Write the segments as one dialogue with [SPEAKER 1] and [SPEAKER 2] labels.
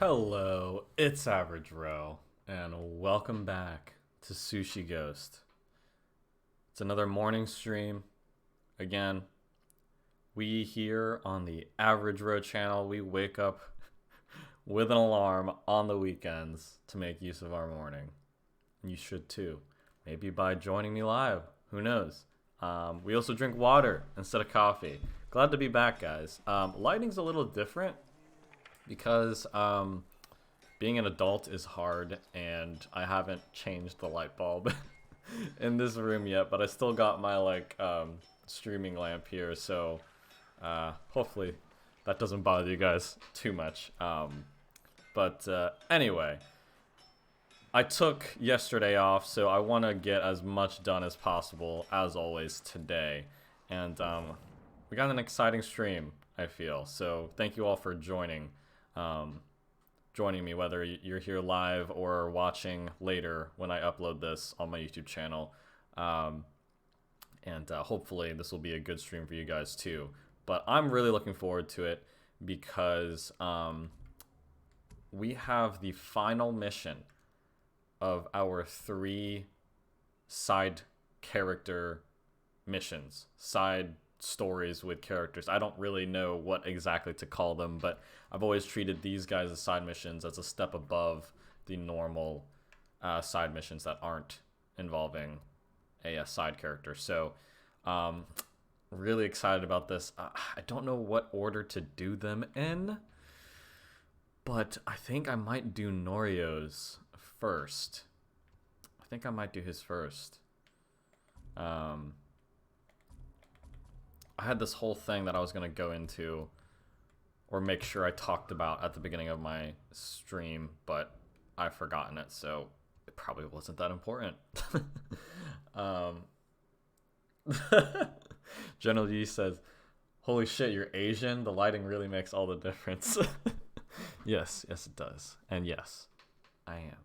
[SPEAKER 1] Hello, it's Average Row, and welcome back to Sushi Ghost. It's another morning stream. Again, we here on the Average Row channel, we wake up with an alarm on the weekends to make use of our morning. And you should too. Maybe by joining me live. Who knows? We also drink water instead of coffee. Glad to be back, guys. Lighting's a little different because being an adult is hard, and I haven't changed the light bulb in this room yet, but I still got my streaming lamp here, so hopefully that doesn't bother you guys too much. Anyway, I took yesterday off, so I want to get as much done as possible, as always, today. And we got an exciting stream, I feel. So thank you all for joining me, whether you're here live or watching later when I upload this on my YouTube channel. Hopefully this will be a good stream for you guys too. But I'm really looking forward to it because we have the final mission of our 3 side character missions, side stories with characters. I don't really know what exactly to call them, but I've always treated these guys as side missions as a step above the normal side missions that aren't involving a side character. So really excited about this. I don't know what order to do them in, but I think I might do Norio's first. I think I might do his first. I had this whole thing that I was going to go into or make sure I talked about at the beginning of my stream, but I've forgotten it, so it probably wasn't that important. General Yi says, "Holy shit, you're Asian? The lighting really makes all the difference." Yes, it does. And yes, I am.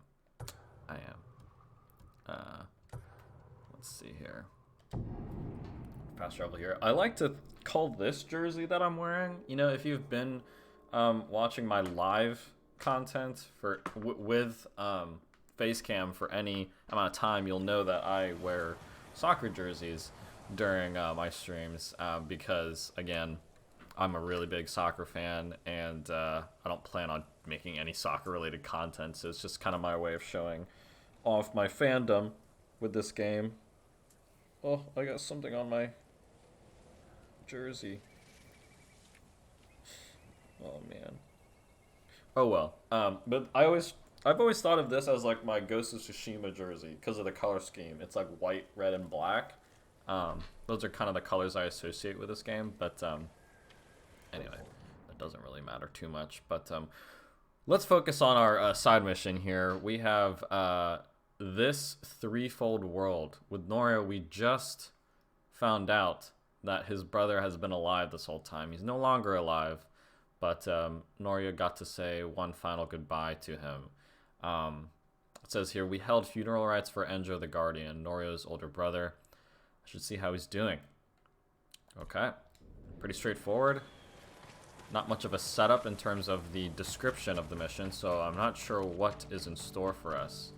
[SPEAKER 1] Let's see here. Fast travel here. I like to call this jersey that I'm wearing, you know, if you've been watching my live content for with Facecam for any amount of time, you'll know that I wear soccer jerseys during my streams because, again, I'm a really big soccer fan, and I don't plan on making any soccer related content, so it's just kind of my way of showing off my fandom with this game. Oh, I got something on my jersey. Oh man. Oh well. But I've always thought of this as like my Ghost of Tsushima jersey because of the color scheme. It's like white, red, and black. Those are kind of the colors I associate with this game. But anyway, that doesn't really matter too much. But let's focus on our side mission here. We have this threefold world. With Norio, we just found out that his brother has been alive this whole time. He's no longer alive, but Norio got to say one final goodbye to him. It says here, we held funeral rites for Enjo the Guardian, Norio's older brother. I should see how he's doing. Okay, pretty straightforward. Not much of a setup in terms of the description of the mission, so I'm not sure what is in store for us.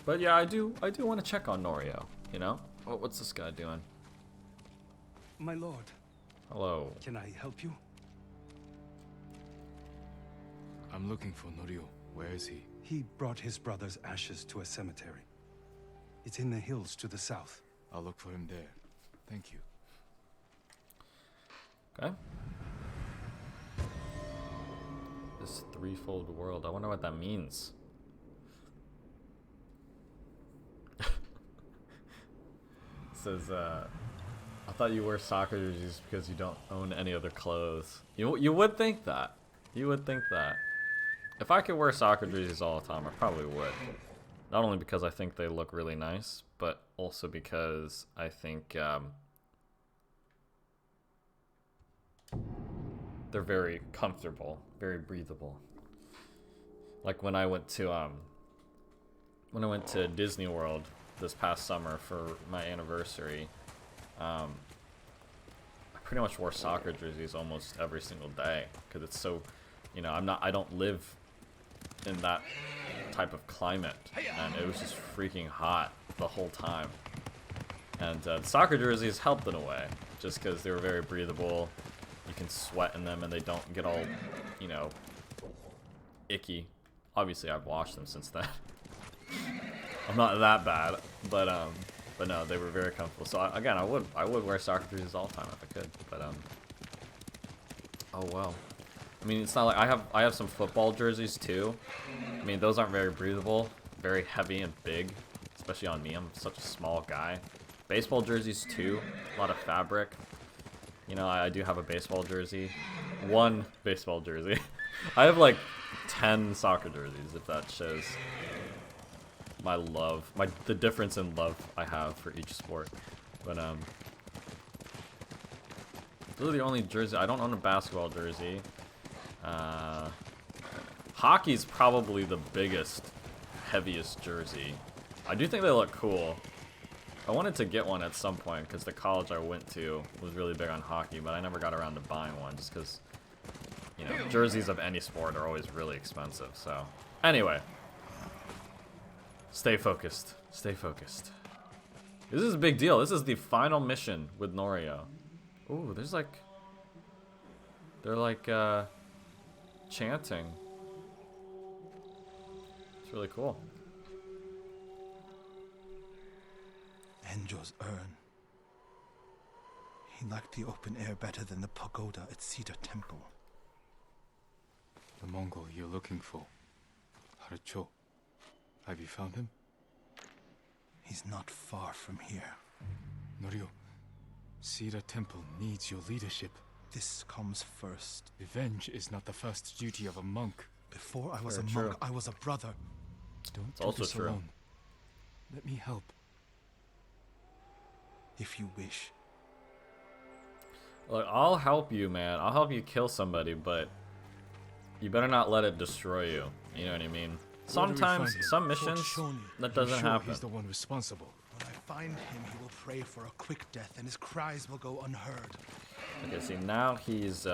[SPEAKER 1] But yeah, I do want to check on Norio, you know? What's this guy doing?
[SPEAKER 2] My lord.
[SPEAKER 1] Hello.
[SPEAKER 2] Can I help you?
[SPEAKER 3] I'm looking for Norio. Where is he?
[SPEAKER 2] He brought his brother's ashes to a cemetery. It's in the hills to the south.
[SPEAKER 3] I'll look for him there. Thank you.
[SPEAKER 1] Okay. This threefold world. I wonder what that means. It says, I thought you wear soccer jerseys because you don't own any other clothes. You would think that. You would think that. If I could wear soccer jerseys all the time, I probably would. Not only because I think they look really nice, but also because I think they're very comfortable, very breathable. Like when I went to Disney World this past summer for my anniversary, I pretty much wore soccer jerseys almost every single day because it's so You know, I don't live in that type of climate, and it was just freaking hot the whole time. And the soccer jerseys helped in a way, just because they were very breathable. You can sweat in them, and they don't get all, you know, icky. Obviously, I've washed them since then. I'm not that bad, but no, they were very comfortable. So again, I would wear soccer jerseys all the time if I could, but oh well. I mean, it's not like I have some football jerseys too. I mean, those aren't very breathable, very heavy and big, especially on me. I'm such a small guy. Baseball jerseys too, a lot of fabric. You know, I do have a baseball jersey, one baseball jersey. I have like 10 soccer jerseys, if that shows my love, the difference in love I have for each sport. But those are the only jerseys. I don't own a basketball jersey. Hockey's probably the biggest, heaviest jersey. I do think they look cool. I wanted to get one at some point because the college I went to was really big on hockey, but I never got around to buying one just because, you know, jerseys of any sport are always really expensive. So, anyway, stay focused. Stay focused. This is a big deal. This is the final mission with Norio. Ooh, there's like, they're like chanting. It's really cool.
[SPEAKER 2] Enjo's urn. He liked the open air better than the pagoda at Cedar Temple.
[SPEAKER 3] The Mongol you're looking for. Haracho. Have you found him?
[SPEAKER 2] He's not far from here.
[SPEAKER 3] Norio, Cedar Temple needs your leadership.
[SPEAKER 2] This comes first.
[SPEAKER 3] Revenge is not the first duty of a monk.
[SPEAKER 2] Before I was
[SPEAKER 1] Very
[SPEAKER 2] a
[SPEAKER 1] true.
[SPEAKER 2] monk, I was a brother.
[SPEAKER 3] Don't
[SPEAKER 1] It's
[SPEAKER 3] do
[SPEAKER 1] also
[SPEAKER 3] this
[SPEAKER 1] true.
[SPEAKER 3] alone. Let me help.
[SPEAKER 2] If you wish.
[SPEAKER 1] Look, I'll help you, man. I'll help you kill somebody, but you better not let it destroy you. You know what I mean?
[SPEAKER 3] Where do we
[SPEAKER 1] Sometimes,
[SPEAKER 3] find him?
[SPEAKER 1] some missions,
[SPEAKER 2] Shoni.
[SPEAKER 1] that
[SPEAKER 3] I'm
[SPEAKER 1] doesn't
[SPEAKER 3] sure
[SPEAKER 1] happen.
[SPEAKER 3] He's the one responsible.
[SPEAKER 2] When I find him, he will pray for a quick death, and his cries will go unheard.
[SPEAKER 1] Okay, see, now he's,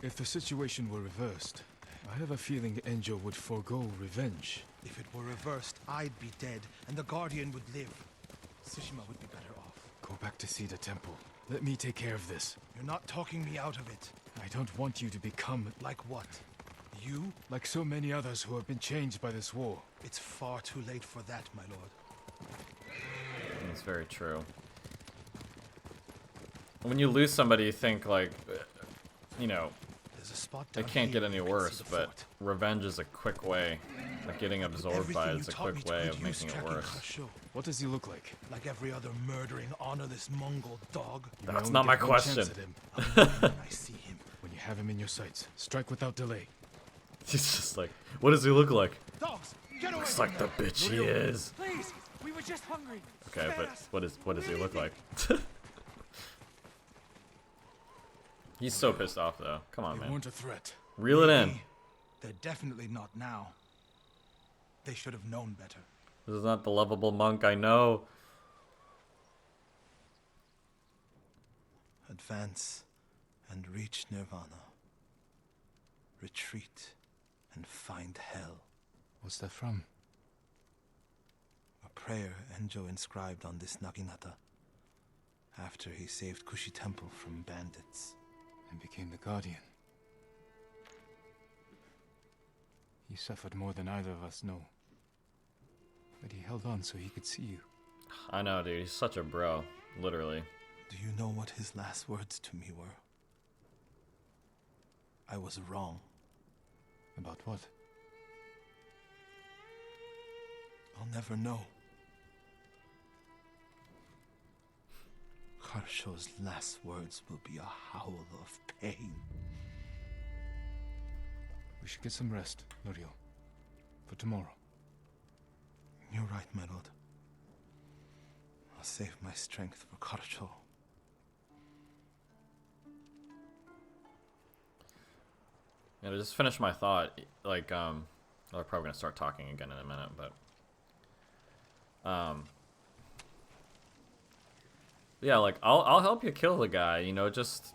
[SPEAKER 3] If the situation were reversed, I have a feeling Enjo would forego revenge.
[SPEAKER 2] If it were reversed, I'd be dead, and the Guardian would live. Tsushima would be better off.
[SPEAKER 3] Go back to Cedar Temple. Let me take care of this.
[SPEAKER 2] You're not talking me out of it.
[SPEAKER 3] I don't want you to become
[SPEAKER 2] Like what? You?
[SPEAKER 3] like so many others who have been changed by this war.
[SPEAKER 2] It's far too late for that, my lord.
[SPEAKER 1] it's very true. When you lose somebody, you think, like, you know,
[SPEAKER 2] There's a spot
[SPEAKER 1] it
[SPEAKER 2] down
[SPEAKER 1] can't
[SPEAKER 2] here
[SPEAKER 1] get any
[SPEAKER 2] you can see
[SPEAKER 1] worse,
[SPEAKER 2] the
[SPEAKER 1] but
[SPEAKER 2] fort.
[SPEAKER 1] revenge is a quick way. Like, getting absorbed by it
[SPEAKER 2] Everything
[SPEAKER 1] is
[SPEAKER 2] you
[SPEAKER 1] a
[SPEAKER 2] taught me
[SPEAKER 1] quick
[SPEAKER 2] to
[SPEAKER 1] way
[SPEAKER 2] good
[SPEAKER 1] of
[SPEAKER 2] use
[SPEAKER 1] making it
[SPEAKER 2] tracking
[SPEAKER 1] worse.
[SPEAKER 2] Khasho.
[SPEAKER 3] What does he look like?
[SPEAKER 2] Like every other murdering, honorless Mongol dog.
[SPEAKER 3] You
[SPEAKER 1] That's
[SPEAKER 3] only
[SPEAKER 1] not my
[SPEAKER 3] get one chance
[SPEAKER 1] question.
[SPEAKER 3] at him.
[SPEAKER 2] I'll know him when I see him.
[SPEAKER 3] When you have him in your sights, strike without delay.
[SPEAKER 1] He's just like, what does he look like?
[SPEAKER 2] Dogs, get away
[SPEAKER 1] Looks
[SPEAKER 2] from
[SPEAKER 1] like the
[SPEAKER 2] them.
[SPEAKER 1] bitch he is.
[SPEAKER 4] Please, we were just hungry.
[SPEAKER 1] Okay, but what does he look like? He's so pissed off though. Come on,
[SPEAKER 3] They
[SPEAKER 1] man.
[SPEAKER 3] weren't a threat.
[SPEAKER 1] Reel it in.
[SPEAKER 2] Maybe. They're definitely not now. They should have known better.
[SPEAKER 1] This is not the lovable monk I know.
[SPEAKER 2] Advance and reach Nirvana. Retreat and find hell.
[SPEAKER 3] What's that from?
[SPEAKER 2] A prayer Enjo inscribed on this Naginata after he saved Kushi Temple from bandits.
[SPEAKER 3] And became the Guardian. He suffered more than either of us know. But he held on so he could see you.
[SPEAKER 1] I know, dude. He's such a bro. Literally.
[SPEAKER 2] Do you know what his last words to me were? I was wrong.
[SPEAKER 3] About what?
[SPEAKER 2] I'll never know. Harsho's last words will be a howl of pain.
[SPEAKER 3] We should get some rest, Norio. For tomorrow.
[SPEAKER 2] You're right, my lord. I'll save my strength for Harsho.
[SPEAKER 1] Yeah, to just finish my thought, like, I'm probably gonna start talking again in a minute, but, yeah, like, I'll help you kill the guy, you know, just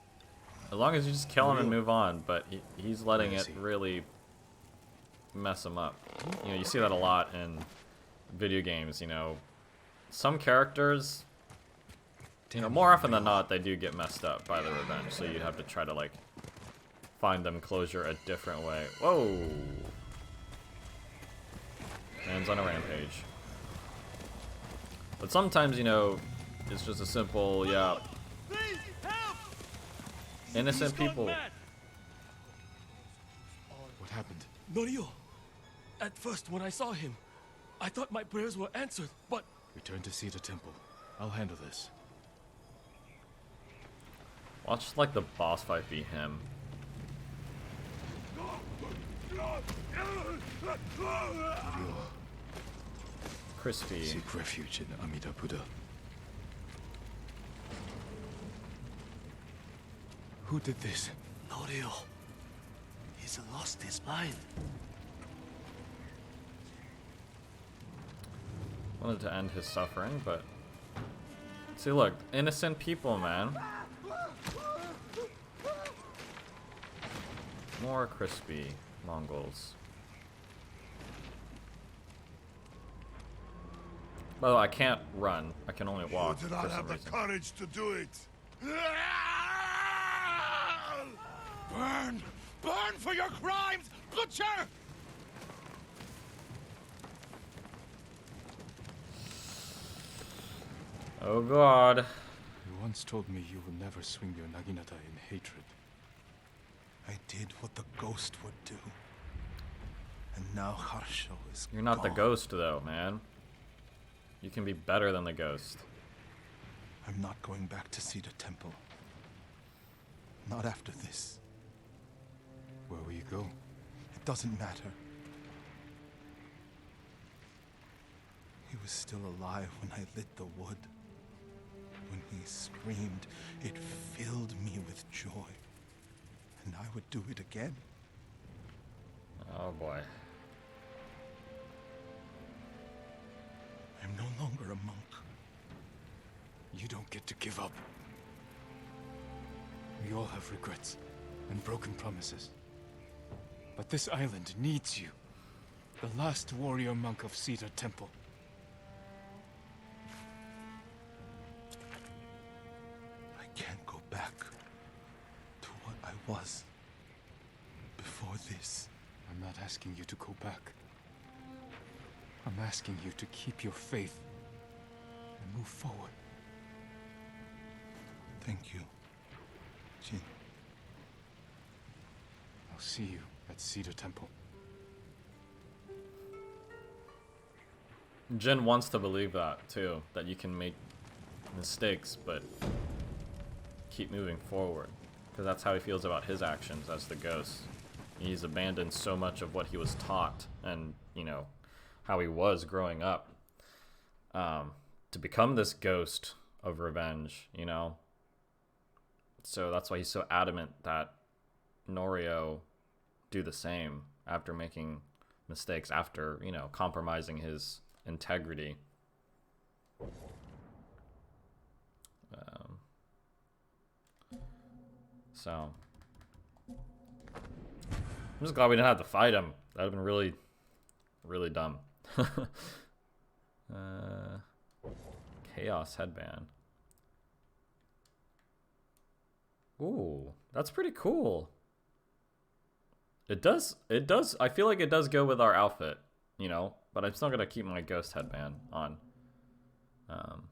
[SPEAKER 1] As long as you just kill him and move on, but he's letting
[SPEAKER 2] Where is
[SPEAKER 1] it
[SPEAKER 2] he?
[SPEAKER 1] really mess him up. You know, you see that a lot in video games, you know. Some characters, you know, more often than not, they do get messed up by the revenge, so you'd have to try to, like, find them closure a different way. Whoa! Man's on a rampage. But sometimes, you know, it's just a simple, yeah,
[SPEAKER 4] Please, help!
[SPEAKER 1] innocent people.
[SPEAKER 3] What happened?
[SPEAKER 5] Norio! At first, when I saw him, I thought my prayers were answered, but...
[SPEAKER 3] Return to Cedar Temple. I'll handle this.
[SPEAKER 1] Watch, like, the boss fight be him. Crispy.
[SPEAKER 3] Seek refuge in Amida Buddha. Who did this?
[SPEAKER 5] Norio... He's lost his mind.
[SPEAKER 1] Wanted to end his suffering, but... See, look, innocent people, man. More crispy Mongols. By the way, I can't run. I can only walk.
[SPEAKER 6] You do
[SPEAKER 1] for
[SPEAKER 6] not
[SPEAKER 1] some
[SPEAKER 6] have the
[SPEAKER 1] reason.
[SPEAKER 6] courage to do it.
[SPEAKER 5] Burn! Burn for your crimes, butcher!
[SPEAKER 1] Oh god.
[SPEAKER 3] You once told me you will never swing your naginata in hatred.
[SPEAKER 2] I did what the ghost would do. And now Harsho is
[SPEAKER 1] You're not the
[SPEAKER 2] gone.
[SPEAKER 1] ghost, though, man. You can be better than the ghost.
[SPEAKER 2] I'm not going back to Cedar Temple. Not after this.
[SPEAKER 3] Where will you go?
[SPEAKER 2] It doesn't matter. He was still alive when I lit the wood. When he screamed, it filled me with joy. And I would do it again.
[SPEAKER 1] Oh boy.
[SPEAKER 2] I'm no longer a monk.
[SPEAKER 3] You don't get to give up. We all have regrets and broken promises. But this island needs you. The last warrior monk of Cedar Temple.
[SPEAKER 2] I can't go back to what I was before this.
[SPEAKER 3] I'm not asking you to go back. I'm asking you to keep your faith and move forward.
[SPEAKER 2] Thank you, Jin.
[SPEAKER 3] I'll see you at Cedar Temple.
[SPEAKER 1] Jin wants to believe that, too. That you can make mistakes, but keep moving forward. Because that's how he feels about his actions as the ghost. He's abandoned so much of what he was taught and, you know, how he was growing up. To become this ghost of revenge, you know? So that's why he's so adamant that Norio do the same after making mistakes, after, you know, compromising his integrity. So I'm just glad we didn't have to fight him. That would have been really, really dumb. Chaos headband. Ooh, that's pretty cool. It does, I feel like it does go with our outfit, you know, but I'm still gonna keep my ghost headband on. God,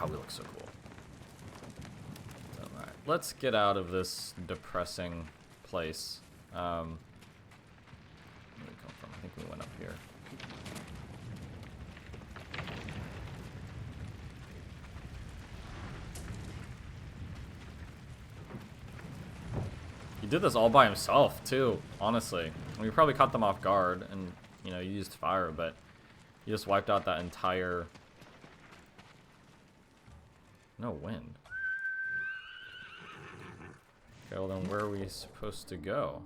[SPEAKER 1] we look so cool. Alright, let's get out of this depressing place. Where did we come from? I think we went up here. He did this all by himself, too, honestly. We probably caught them off guard and, you know, used fire, but he just wiped out that entire... No wind. Okay, well then where are we supposed to go?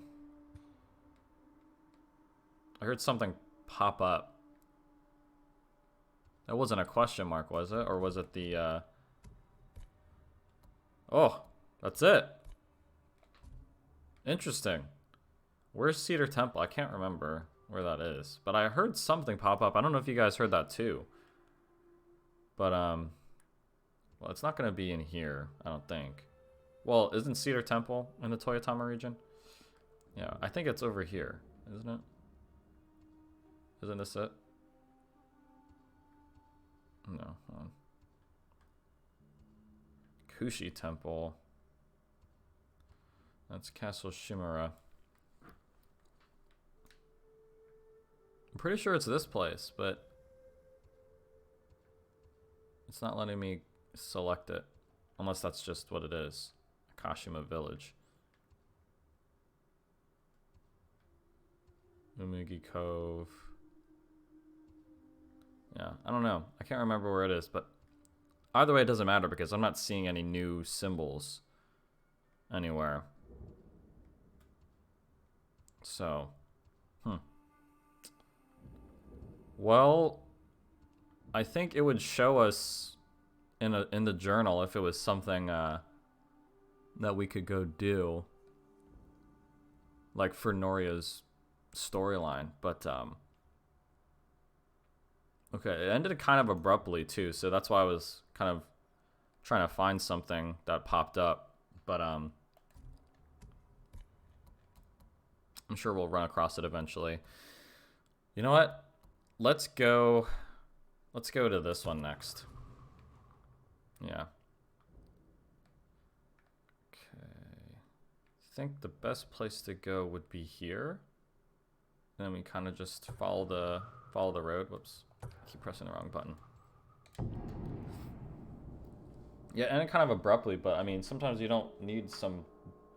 [SPEAKER 1] I heard something pop up. That wasn't a question mark, was it? Or was it the, Oh! That's it. Interesting. Where's Cedar Temple? I can't remember where that is. But I heard something pop up. I don't know if you guys heard that too. But, well, it's not going to be in here, I don't think. Well, isn't Cedar Temple in the Toyotama region? Yeah, I think it's over here, isn't it? Isn't this it? No, hold on. Kushi Temple. That's Castle Shimura. I'm pretty sure it's this place, but it's not letting me select it. Unless that's just what it is. Kashima Village. Umugi Cove. Yeah, I don't know. I can't remember where it is, but either way it doesn't matter because I'm not seeing any new symbols anywhere. So, well, I think it would show us in the journal if it was something that we could go do, like for Noria's storyline. But okay, it ended kind of abruptly too, so that's why I was kind of trying to find something that popped up. But I'm sure we'll run across it eventually. You know what? Let's go to this one next. Yeah. Okay. I think the best place to go would be here. And then we kind of just follow the road. Whoops. I keep pressing the wrong button. Yeah, and it kind of abruptly, but I mean, sometimes you don't need some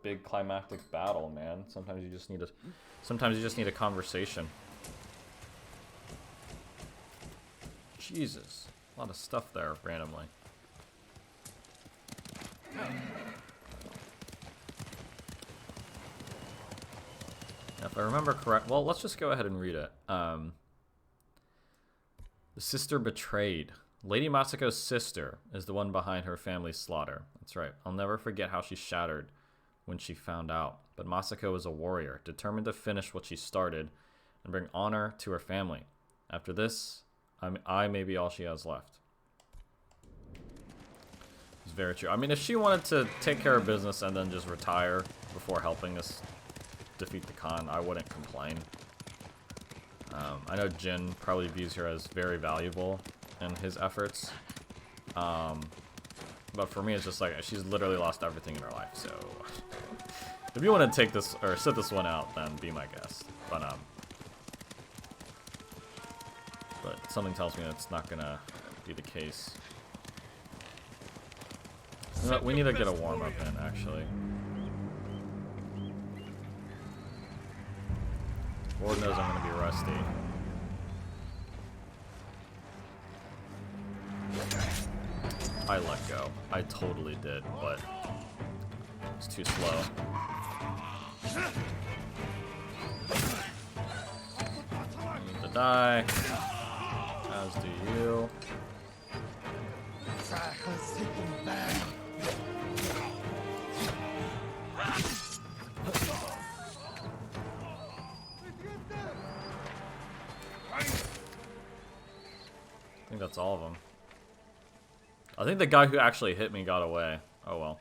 [SPEAKER 1] big climactic battle, man. Sometimes you just need a conversation. Jesus. A lot of stuff there randomly. If I remember correct, well, let's just go ahead and read it. The sister betrayed. Lady Masako's sister is the one behind her family's slaughter. That's right. I'll never forget how she shattered when she found out. But Masako was a warrior, determined to finish what she started and bring honor to her family. After this, I may be all she has left. It's very true. I mean, if she wanted to take care of business and then just retire before helping us defeat the Khan, I wouldn't complain. I know Jin probably views her as very valuable in his efforts. But for me, it's just like, she's literally lost everything in her life, so... if you want to take this, or sit this one out, then be my guest. But something tells me that's not gonna be the case. You know what, we need to get a warm-up in, actually. Lord knows I'm gonna be rusty. I let go. I totally did, but it's too slow. I need to die. As do you. I think that's all of them. I think the guy who actually hit me got away. Oh well.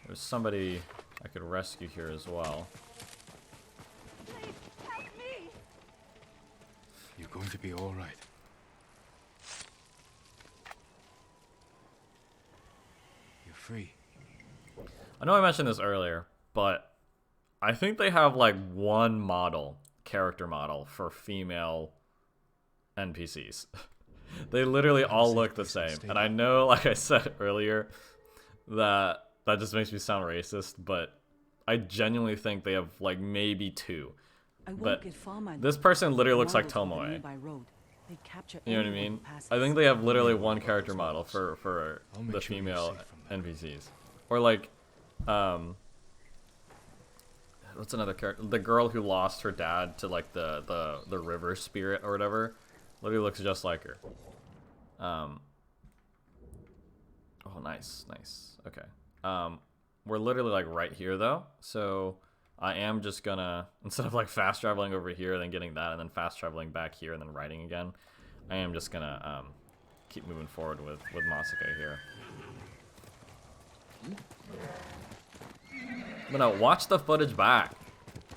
[SPEAKER 1] There's somebody I could rescue here as well.
[SPEAKER 4] Please, help me!
[SPEAKER 3] You're going to be all right. You're free.
[SPEAKER 1] I know I mentioned this earlier, but I think they have like one model, character model, for female NPCs. They literally all look the same. And I know, like I said earlier, that just makes me sound racist, but I genuinely think they have like maybe two. But this person literally looks like Tomoe. You know what I mean? I think they have literally one character model for the female NPCs. Or like, what's another character? The girl who lost her dad to like the river spirit or whatever. Literally looks just like her. Oh nice, nice. Okay. We're literally like right here though, so I am just gonna, instead of like fast traveling over here, then getting that, and then fast traveling back here, and then writing again, I am just gonna keep moving forward with Masako here. But no, watch the footage back.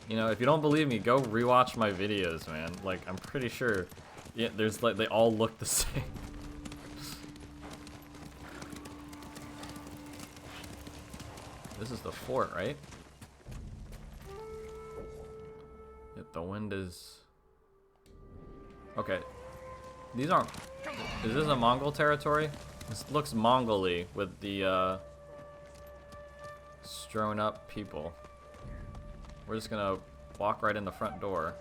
[SPEAKER 1] You know, if you don't believe me, go rewatch my videos, man. Like, I'm pretty sure, yeah, there's like, they all look the same. This is the fort, right? Yeah, the wind is... Okay. These aren't... Is this a Mongol territory? This looks Mongol-y with the, strewn up people. We're just gonna walk right in the front door.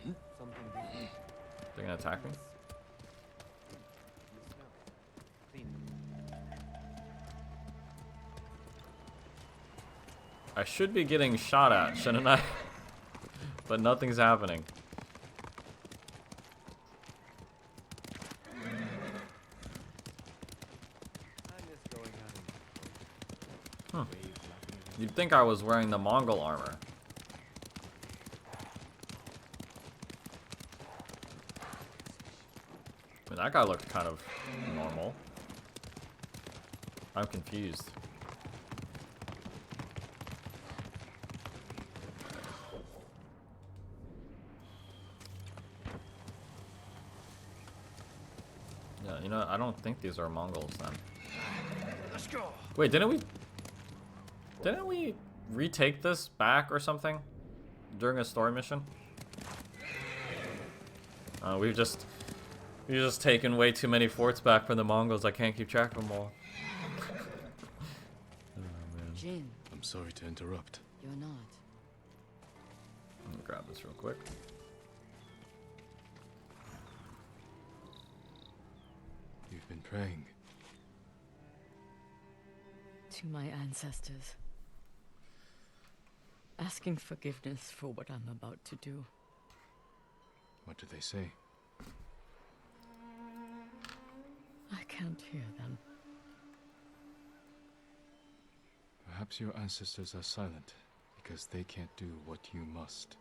[SPEAKER 1] They're gonna attack me? I should be getting shot at, shouldn't I? But nothing's happening. You'd think I was wearing the Mongol armor. I mean, that guy looked kind of normal. I'm confused. Yeah, you know, I don't think these are Mongols then.
[SPEAKER 5] Let's go.
[SPEAKER 1] Wait, didn't we retake this back or something during a story mission? We've just taken way too many forts back from the Mongols. I can't keep track of them all. Oh, man.
[SPEAKER 3] Jin. I'm sorry to interrupt.
[SPEAKER 4] You're not.
[SPEAKER 1] Let me grab this real quick.
[SPEAKER 3] You've been praying.
[SPEAKER 4] To my ancestors. Asking forgiveness for what I'm about to do.
[SPEAKER 3] What did they say?
[SPEAKER 4] I can't hear them.
[SPEAKER 3] Perhaps your ancestors are silent because they can't do what you must.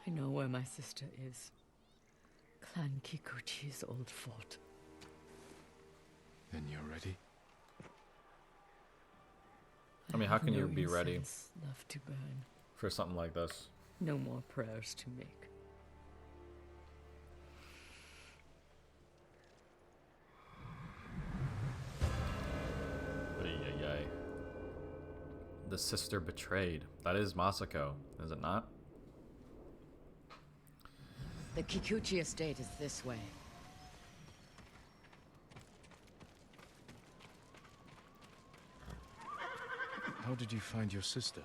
[SPEAKER 4] I know where my sister is. Clan Kikuchi's old fort.
[SPEAKER 3] Then you're ready?
[SPEAKER 1] I mean, how can you be ready
[SPEAKER 4] left to burn.
[SPEAKER 1] for something like this?
[SPEAKER 4] No more prayers to make.
[SPEAKER 1] Ay. The sister betrayed. That is Masako, is it not?
[SPEAKER 4] The Kikuchi estate is this way.
[SPEAKER 3] How did you find your sister?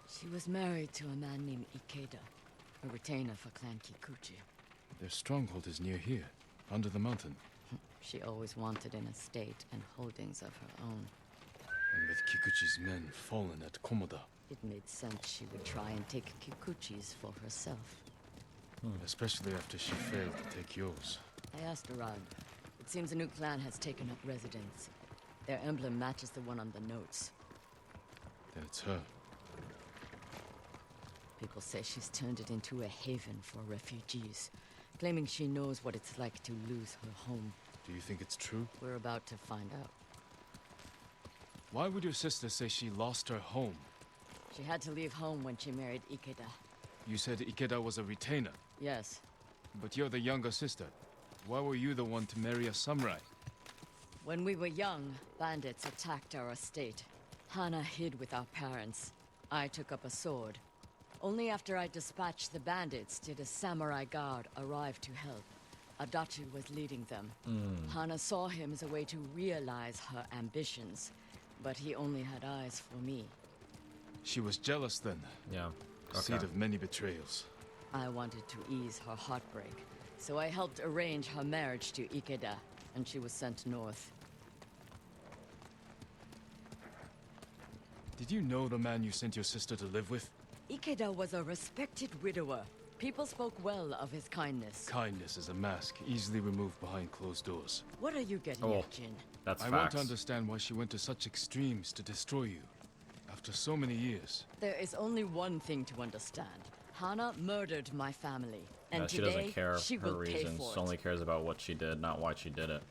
[SPEAKER 4] She was married to a man named Ikeda, a retainer for Clan Kikuchi.
[SPEAKER 3] Their stronghold is near here, under the mountain.
[SPEAKER 4] She always wanted an estate and holdings of her own.
[SPEAKER 3] And with Kikuchi's men fallen at Komoda.
[SPEAKER 4] It made sense she would try and take Kikuchi's for herself.
[SPEAKER 3] Especially after she failed to take yours.
[SPEAKER 4] I asked around. It seems a new clan has taken up residence. Their emblem matches the one on the notes.
[SPEAKER 3] Then it's her.
[SPEAKER 4] People say she's turned it into a haven for refugees, claiming she knows what it's like to lose her home.
[SPEAKER 3] Do you think it's true?
[SPEAKER 4] We're about to find out.
[SPEAKER 3] Why would your sister say she lost her home?
[SPEAKER 4] She had to leave home when she married Ikeda.
[SPEAKER 3] You said Ikeda was a retainer,
[SPEAKER 4] Yes,
[SPEAKER 3] but you're the younger sister. Why were you the one to marry a samurai?
[SPEAKER 4] when we were young, bandits attacked our estate. Hana hid with our parents. I took up a sword. Only after I dispatched the bandits did a samurai guard arrive to help. Adachi was leading them. Hana saw him as a way to realize her ambitions, but he only had eyes for me.
[SPEAKER 3] She was jealous then.
[SPEAKER 1] Yeah.
[SPEAKER 3] Seed of many betrayals.
[SPEAKER 4] I wanted to ease her heartbreak, so I helped arrange her marriage to Ikeda, and she was sent north.
[SPEAKER 3] Did you know the man you sent your sister to live with?
[SPEAKER 4] Ikeda was a respected widower. People spoke well of his kindness.
[SPEAKER 3] Kindness is a mask, easily removed behind closed doors.
[SPEAKER 4] What are you getting
[SPEAKER 1] Oh.
[SPEAKER 4] at, Jin?
[SPEAKER 1] That's
[SPEAKER 3] I want
[SPEAKER 1] facts.
[SPEAKER 3] to understand why she went to such extremes to destroy you. After so many years.
[SPEAKER 4] There is only one thing to understand. Hana murdered my family, and
[SPEAKER 1] Yeah, she
[SPEAKER 4] today
[SPEAKER 1] doesn't care
[SPEAKER 4] she
[SPEAKER 1] her
[SPEAKER 4] will pay
[SPEAKER 1] reasons.
[SPEAKER 4] for
[SPEAKER 1] She
[SPEAKER 4] it.
[SPEAKER 1] only cares about what she did, not why she did it.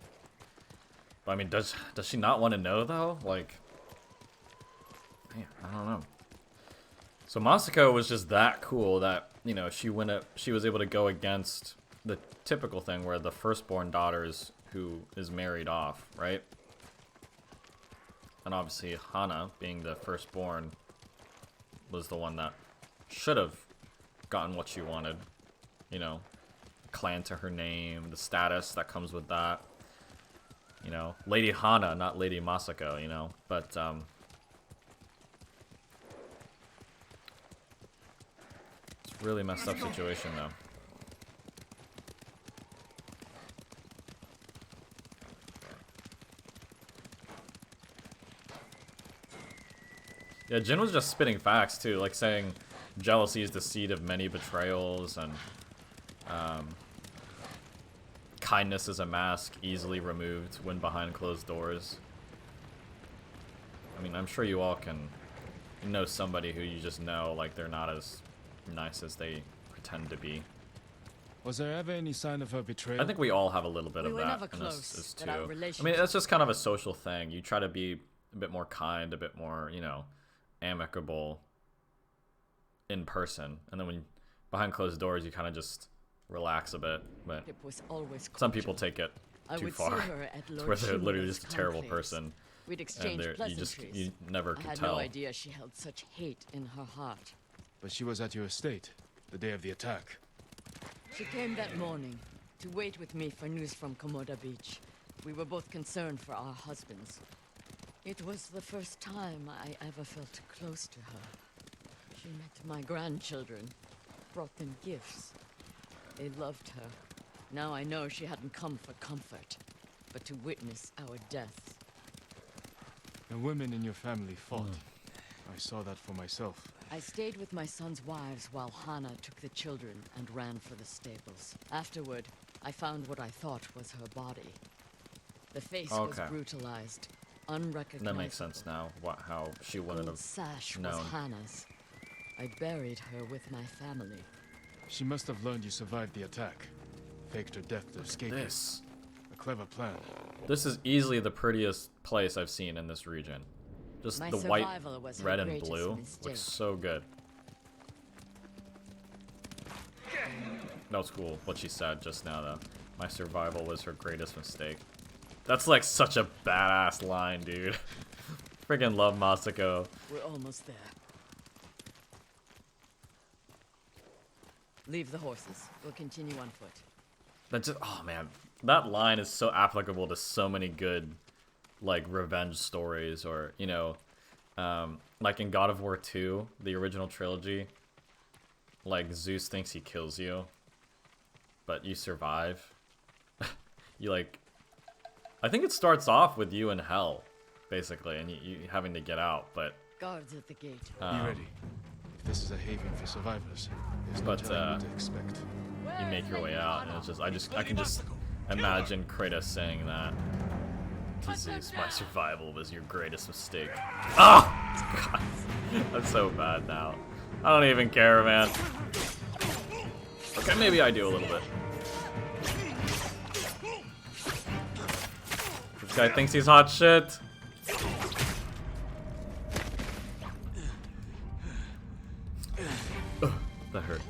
[SPEAKER 1] But I mean, does she not want to know though? Like, man, I don't know. So Masako was just that cool that, you know, she was able to go against the typical thing where the firstborn daughter is who is married off, right? And obviously Hana, being the firstborn, was the one that should have gotten what she wanted. You know, clan to her name, the status that comes with that. You know, Lady Hana, not Lady Masako, you know, but it's a really messed up situation though. Yeah, Jin was just spitting facts too, like saying jealousy is the seed of many betrayals, and kindness is a mask easily removed when behind closed doors. I mean, I'm sure you all can know somebody who you just know, like, they're not as nice as they pretend to be.
[SPEAKER 3] Was there ever any sign of her betrayal?
[SPEAKER 1] I think we all have a little bit
[SPEAKER 4] We
[SPEAKER 1] of
[SPEAKER 4] were
[SPEAKER 1] that
[SPEAKER 4] never
[SPEAKER 1] in
[SPEAKER 4] close,
[SPEAKER 1] this
[SPEAKER 4] but our
[SPEAKER 1] too. I mean,
[SPEAKER 4] relationship-
[SPEAKER 1] it's just kind of a social thing. You try to be a bit more kind, a bit more, you know, amicable in person, and then when behind closed doors, you kind of just relax a bit. But
[SPEAKER 4] It was always
[SPEAKER 1] some people take it
[SPEAKER 4] I
[SPEAKER 1] too
[SPEAKER 4] would
[SPEAKER 1] far,
[SPEAKER 4] see her at
[SPEAKER 1] to
[SPEAKER 4] Lord
[SPEAKER 1] where they're literally
[SPEAKER 4] Shimura's
[SPEAKER 1] just a terrible
[SPEAKER 4] conclaves.
[SPEAKER 1] person,
[SPEAKER 4] We'd
[SPEAKER 1] and
[SPEAKER 4] exchange pleasantries.
[SPEAKER 1] you never
[SPEAKER 4] I
[SPEAKER 1] could
[SPEAKER 4] had
[SPEAKER 1] tell.
[SPEAKER 4] no idea she held such hate in her heart.
[SPEAKER 3] But she was at your estate, the day of the attack.
[SPEAKER 4] She came that morning to wait with me for news from Komoda Beach. We were both concerned for our husbands. It was the first time I ever felt close to her. She met my grandchildren, brought them gifts. They loved her. Now I know she hadn't come for comfort, but to witness our deaths.
[SPEAKER 3] The women in your family fought. I saw that for myself.
[SPEAKER 4] I stayed with my son's wives while Hana took the children and ran for the stables. Afterward, I found what I thought was her body. The face was
[SPEAKER 1] Okay.
[SPEAKER 4] brutalized, unrecognizable.
[SPEAKER 1] That makes sense now. How she wouldn't
[SPEAKER 4] Gold
[SPEAKER 1] have
[SPEAKER 4] sash
[SPEAKER 1] known.
[SPEAKER 4] was Hana's. I buried her with my family.
[SPEAKER 3] She must have learned you survived the attack. Faked her death to escape you.
[SPEAKER 1] This.
[SPEAKER 3] A clever plan.
[SPEAKER 1] This is easily the prettiest place I've seen in this region. Just
[SPEAKER 4] My
[SPEAKER 1] the white,
[SPEAKER 4] survival was her
[SPEAKER 1] red, and
[SPEAKER 4] greatest
[SPEAKER 1] blue
[SPEAKER 4] mistake.
[SPEAKER 1] looks so good. That was cool what she said just now, though. My survival was her greatest mistake. That's like such a badass line, dude. Freaking love Masako.
[SPEAKER 4] We're almost there. Leave the horses. We'll continue on foot.
[SPEAKER 1] That just, oh man, that line is so applicable to so many good, like, revenge stories, or, you know, like in God of War 2, the original trilogy, like, Zeus thinks he kills you, but you survive. You, like, I think it starts off with you in hell, basically, and you having to get out, but,
[SPEAKER 4] Guards at the gate.
[SPEAKER 3] Be ready. If this is a haven for survivors, there's no
[SPEAKER 1] But,
[SPEAKER 3] telling what to expect.
[SPEAKER 1] you make your way out, and it's just, I can just imagine Kratos saying that. To Zeus, my survival was your greatest mistake. Oh! God. That's so bad now. I don't even care, man. Okay, maybe I do a little bit. This guy thinks he's hot shit. Ugh, that hurt.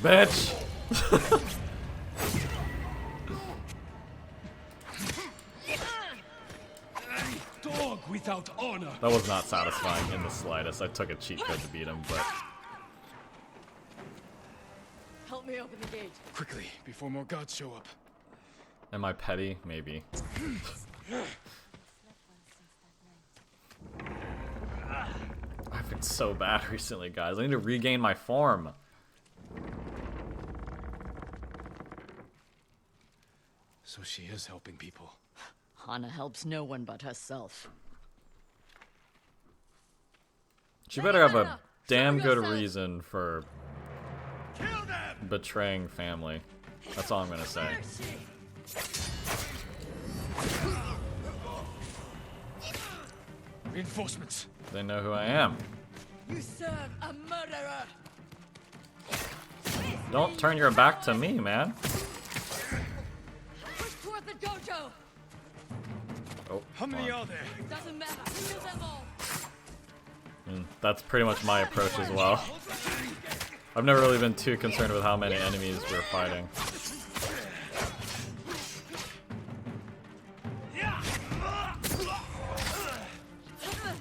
[SPEAKER 1] Bitch!
[SPEAKER 5] Dog without honor.
[SPEAKER 1] That was not satisfying in the slightest. I took a cheat code to beat him, but
[SPEAKER 4] Help me open the gate.
[SPEAKER 3] Quickly, before more gods show up.
[SPEAKER 1] am I petty? Maybe. I've been so bad recently, guys. I need to regain my form.
[SPEAKER 3] So she is helping people.
[SPEAKER 4] Hana helps no one but herself.
[SPEAKER 1] She better have a
[SPEAKER 4] Hana,
[SPEAKER 1] damn
[SPEAKER 4] show
[SPEAKER 1] good
[SPEAKER 4] yourself.
[SPEAKER 1] reason for betraying family. That's all I'm gonna say.
[SPEAKER 3] Reinforcements.
[SPEAKER 1] They know who I am.
[SPEAKER 4] You serve a murderer!
[SPEAKER 1] Don't turn your back to me, man.
[SPEAKER 4] Push toward the dojo!
[SPEAKER 1] Oh,
[SPEAKER 3] How many
[SPEAKER 1] hold on.
[SPEAKER 3] are there?
[SPEAKER 4] Doesn't matter, kill them all!
[SPEAKER 1] That's pretty much my approach as well. I've never really been too concerned with how many enemies we're fighting.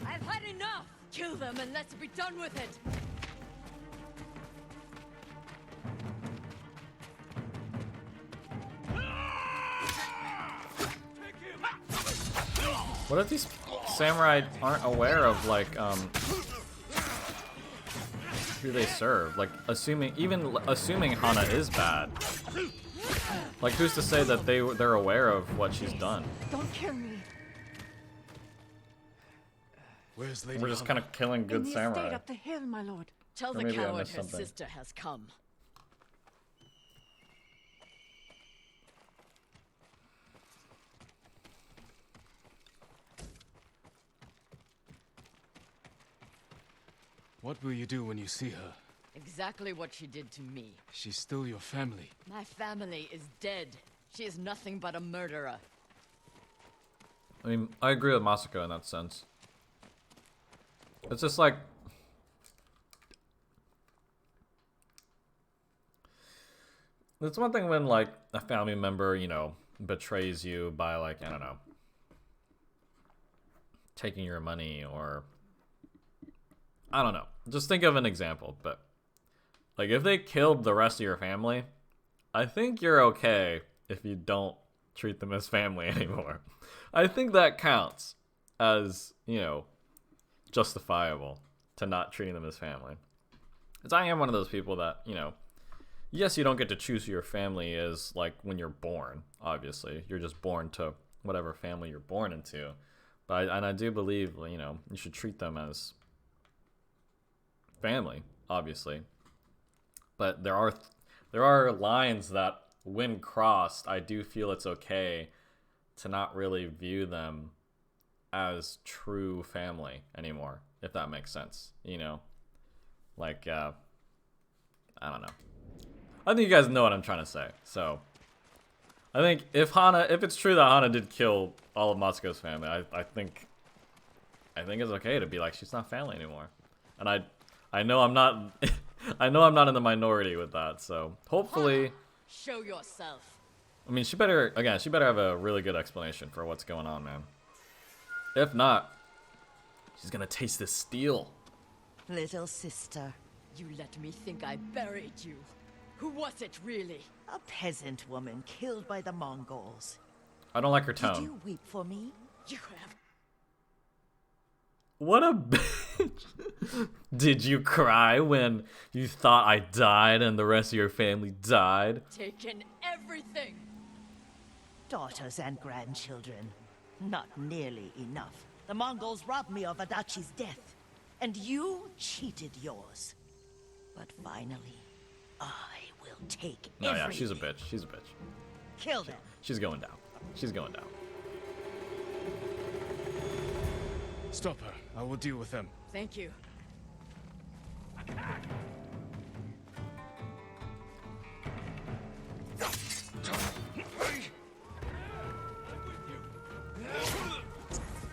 [SPEAKER 4] I've had enough! Kill them and let's be done with it!
[SPEAKER 1] What if these samurai aren't aware of, like, who they serve? Like, even assuming Hana is bad. Like, who's to say that they're aware of what she's done?
[SPEAKER 6] Don't kill me.
[SPEAKER 3] Where's Lady
[SPEAKER 1] We're just
[SPEAKER 3] Hana?
[SPEAKER 1] kind of killing good
[SPEAKER 6] In the estate
[SPEAKER 1] samurai.
[SPEAKER 6] up the hill, my lord.
[SPEAKER 4] Tell
[SPEAKER 1] Or
[SPEAKER 4] the
[SPEAKER 1] maybe I
[SPEAKER 4] coward
[SPEAKER 1] missed
[SPEAKER 4] her
[SPEAKER 1] something.
[SPEAKER 4] sister has come.
[SPEAKER 3] What will you do when you see her?
[SPEAKER 4] Exactly what she did to me.
[SPEAKER 3] She's still your family.
[SPEAKER 4] My family is dead. She is nothing but a murderer.
[SPEAKER 1] I mean, I agree with Masako in that sense. It's just like... It's one thing when, like, a family member, you know, betrays you by, like, I don't know, taking your money or... I don't know. Just think of an example, but... Like, if they killed the rest of your family, I think you're okay if you don't treat them as family anymore. I think that counts as, you know, justifiable to not treating them as family. Because I am one of those people that, you know, yes, you don't get to choose who your family is, like, when you're born, obviously. You're just born to whatever family you're born into. But I do believe, you know, you should treat them as family, obviously. But there are lines that, when crossed, I do feel it's okay to not really view them as true family anymore, if that makes sense, you know? Like, I don't know. I think you guys know what I'm trying to say, so... I think if it's true that Hana did kill all of Matsuko's family, I think it's okay to be like, she's not family anymore. And I know I'm not... I know I'm not in the minority with that, so hopefully...
[SPEAKER 4] Show yourself.
[SPEAKER 1] I mean, she better have a really good explanation for what's going on, man. If not, she's gonna taste this steel.
[SPEAKER 6] Little sister,
[SPEAKER 4] You let me think I buried you. Who was it, really?
[SPEAKER 6] a peasant woman killed by the Mongols.
[SPEAKER 1] I don't like her
[SPEAKER 6] Did
[SPEAKER 1] tone.
[SPEAKER 6] you weep for me?
[SPEAKER 4] You have
[SPEAKER 1] What a bitch. Did you cry when you thought I died and the rest of your family died?
[SPEAKER 4] taken everything.
[SPEAKER 6] Daughters and grandchildren. Not nearly enough. The Mongols robbed me of Adachi's death, and you cheated yours. But finally, I will take
[SPEAKER 1] No,
[SPEAKER 6] everything.
[SPEAKER 1] yeah, she's a bitch. She's a bitch.
[SPEAKER 6] Kill them.
[SPEAKER 1] She's going down. She's going down.
[SPEAKER 3] Stop her. I will deal with them.
[SPEAKER 4] Thank you.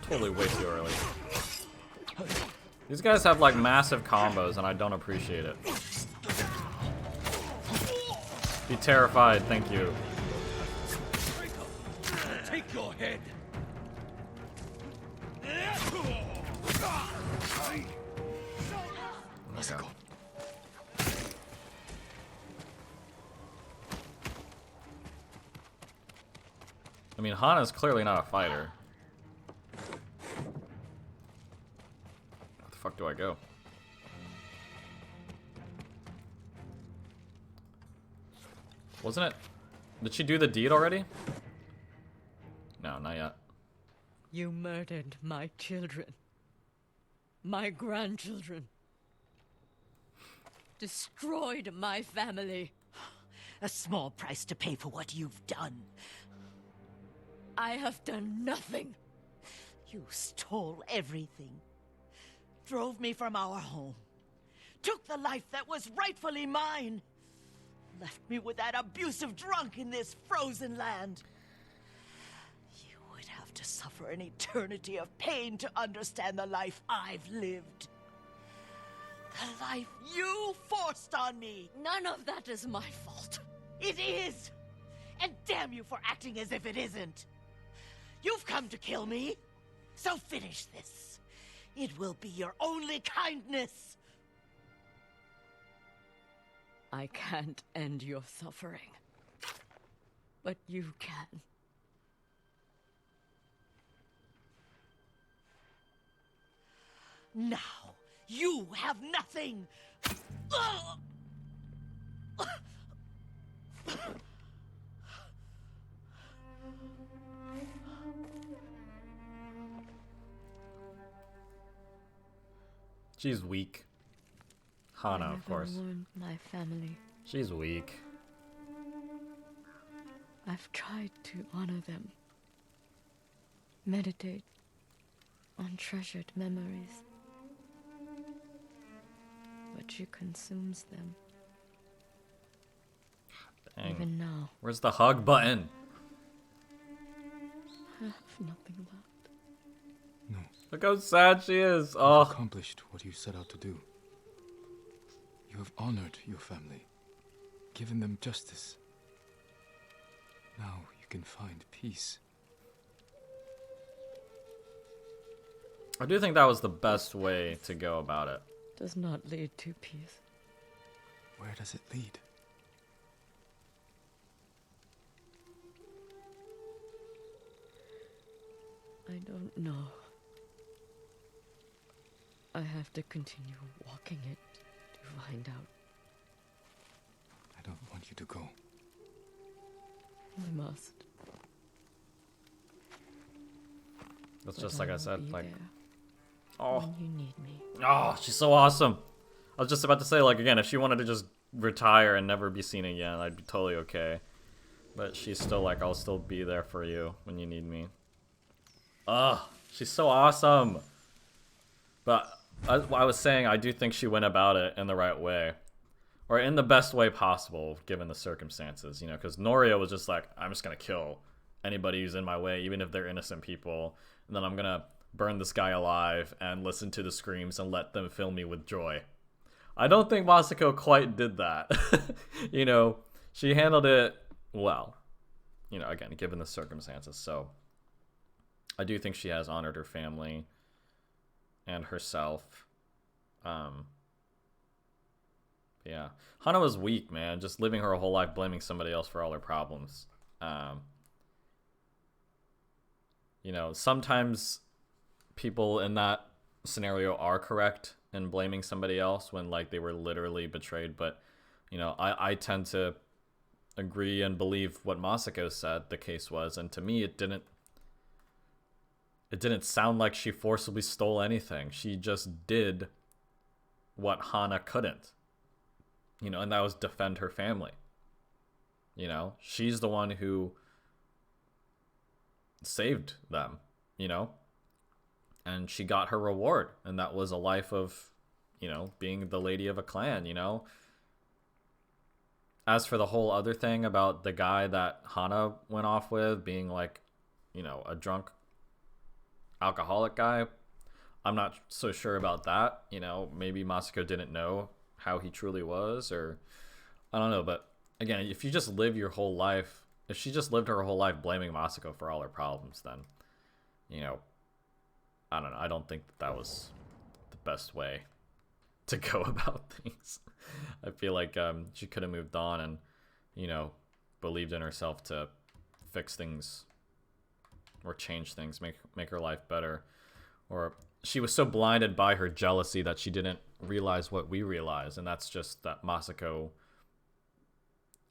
[SPEAKER 1] Totally way too early. These guys have like massive combos and I don't appreciate it. Be terrified, thank you.
[SPEAKER 5] Take your head.
[SPEAKER 3] Let's go.
[SPEAKER 1] I mean, Hana's clearly not a fighter. Where the fuck do I go? Wasn't it? Did she do the deed already? No, not yet.
[SPEAKER 4] You murdered my children. My grandchildren. Destroyed my family.
[SPEAKER 6] A small price to pay for what you've done.
[SPEAKER 4] I have done nothing.
[SPEAKER 6] You stole everything. Drove me from our home. Took the life that was rightfully mine. Left me with that abusive drunk in this frozen land. You would have to suffer an eternity of pain to understand the life I've lived. The life you forced on me.
[SPEAKER 4] None of that is my fault.
[SPEAKER 6] It is! And damn you for acting as if it isn't. You've come to kill me, so finish this. It will be your only kindness.
[SPEAKER 4] I can't end your suffering. But you can.
[SPEAKER 6] Now, you have nothing. Ugh!
[SPEAKER 1] She's weak. Hana, of course.
[SPEAKER 4] I warned my family.
[SPEAKER 1] She's weak.
[SPEAKER 4] I've tried to honor them. Meditate on treasured memories. But she consumes them.
[SPEAKER 1] Dang.
[SPEAKER 4] Even now,
[SPEAKER 1] Where's the hug button?
[SPEAKER 4] I have nothing left.
[SPEAKER 3] No,
[SPEAKER 1] Look how sad she is.
[SPEAKER 3] you've
[SPEAKER 1] Oh.
[SPEAKER 3] accomplished what you set out to do. You have honored your family, given them justice. Now you can find peace.
[SPEAKER 1] I do think that was the best way to go about it.
[SPEAKER 4] Does not lead to peace.
[SPEAKER 3] Where does it lead?
[SPEAKER 4] I don't know. I have to continue walking it to find out.
[SPEAKER 3] I don't want you to go.
[SPEAKER 4] I must.
[SPEAKER 1] That's
[SPEAKER 4] But
[SPEAKER 1] just like I
[SPEAKER 4] will
[SPEAKER 1] said,
[SPEAKER 4] be
[SPEAKER 1] like,
[SPEAKER 4] there
[SPEAKER 1] oh,
[SPEAKER 4] when you need me.
[SPEAKER 1] oh, she's so awesome. I was just about to say, like, again, if she wanted to just retire and never be seen again, I'd be totally okay. But she's still like, I'll still be there for you when you need me. Ugh, she's so awesome. But as I was saying, I do think she went about it in the right way. Or in the best way possible, given the circumstances, you know, because Noria was just like, I'm just going to kill anybody who's in my way, even if they're innocent people. And then I'm going to burn this guy alive and listen to the screams and let them fill me with joy. I don't think Masako quite did that. You know, she handled it well. You know, again, given the circumstances. So I do think she has honored her family and herself. Yeah. Hana was weak, man. Just living her whole life blaming somebody else for all her problems. You know, sometimes people in that scenario are correct in blaming somebody else when, like, they were literally betrayed. But, you know, I tend to agree and believe what Masako said the case was. And to me, it didn't sound like she forcibly stole anything. She just did what Hana couldn't. You know, and that was defend her family. You know, she's the one who saved them, you know, and she got her reward, and that was a life of, you know, being the lady of a clan, you know. As for the whole other thing about the guy that Hana went off with being, like, you know, a drunk alcoholic guy, I'm not so sure about that. You know, maybe Masako didn't know how he truly was, or I don't know. But again, if you just live your whole life, if she just lived her whole life blaming Masako for all her problems, then, you know, I don't know. I don't think that was the best way to go about things. I feel like she could have moved on and, you know, believed in herself to fix things or change things, make her life better. Or she was so blinded by her jealousy that she didn't realize what we realize, and that's just that Masako,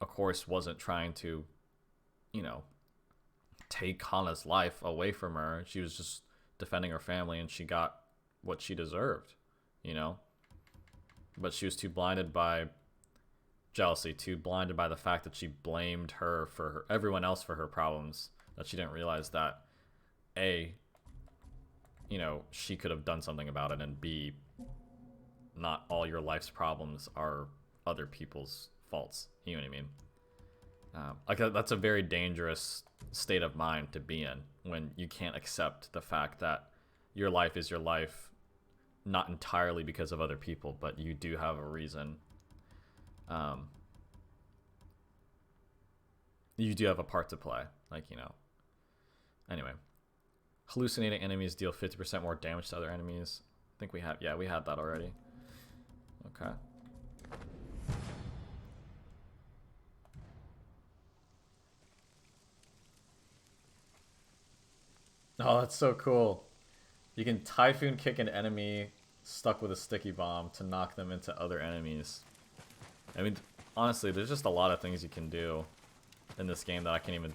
[SPEAKER 1] of course, wasn't trying to, you know, take Hana's life away from her. She was just defending her family, and she got what she deserved, you know. But she was too blinded by jealousy, too blinded by the fact that she blamed her for everyone else for her problems, that she didn't realize that A, you know, she could have done something about it, and B, not all your life's problems are other people's faults. You know what I mean? Like that's a very dangerous state of mind to be in when you can't accept the fact that your life is your life, not entirely because of other people, but you do have a reason. You do have a part to play, like, you know. Anyway, hallucinating enemies deal 50% more damage to other enemies. I think we had, yeah, we had that already. Okay. Oh, that's so cool. You can typhoon kick an enemy stuck with a sticky bomb to knock them into other enemies. I mean, honestly, there's just a lot of things you can do in this game that I can't even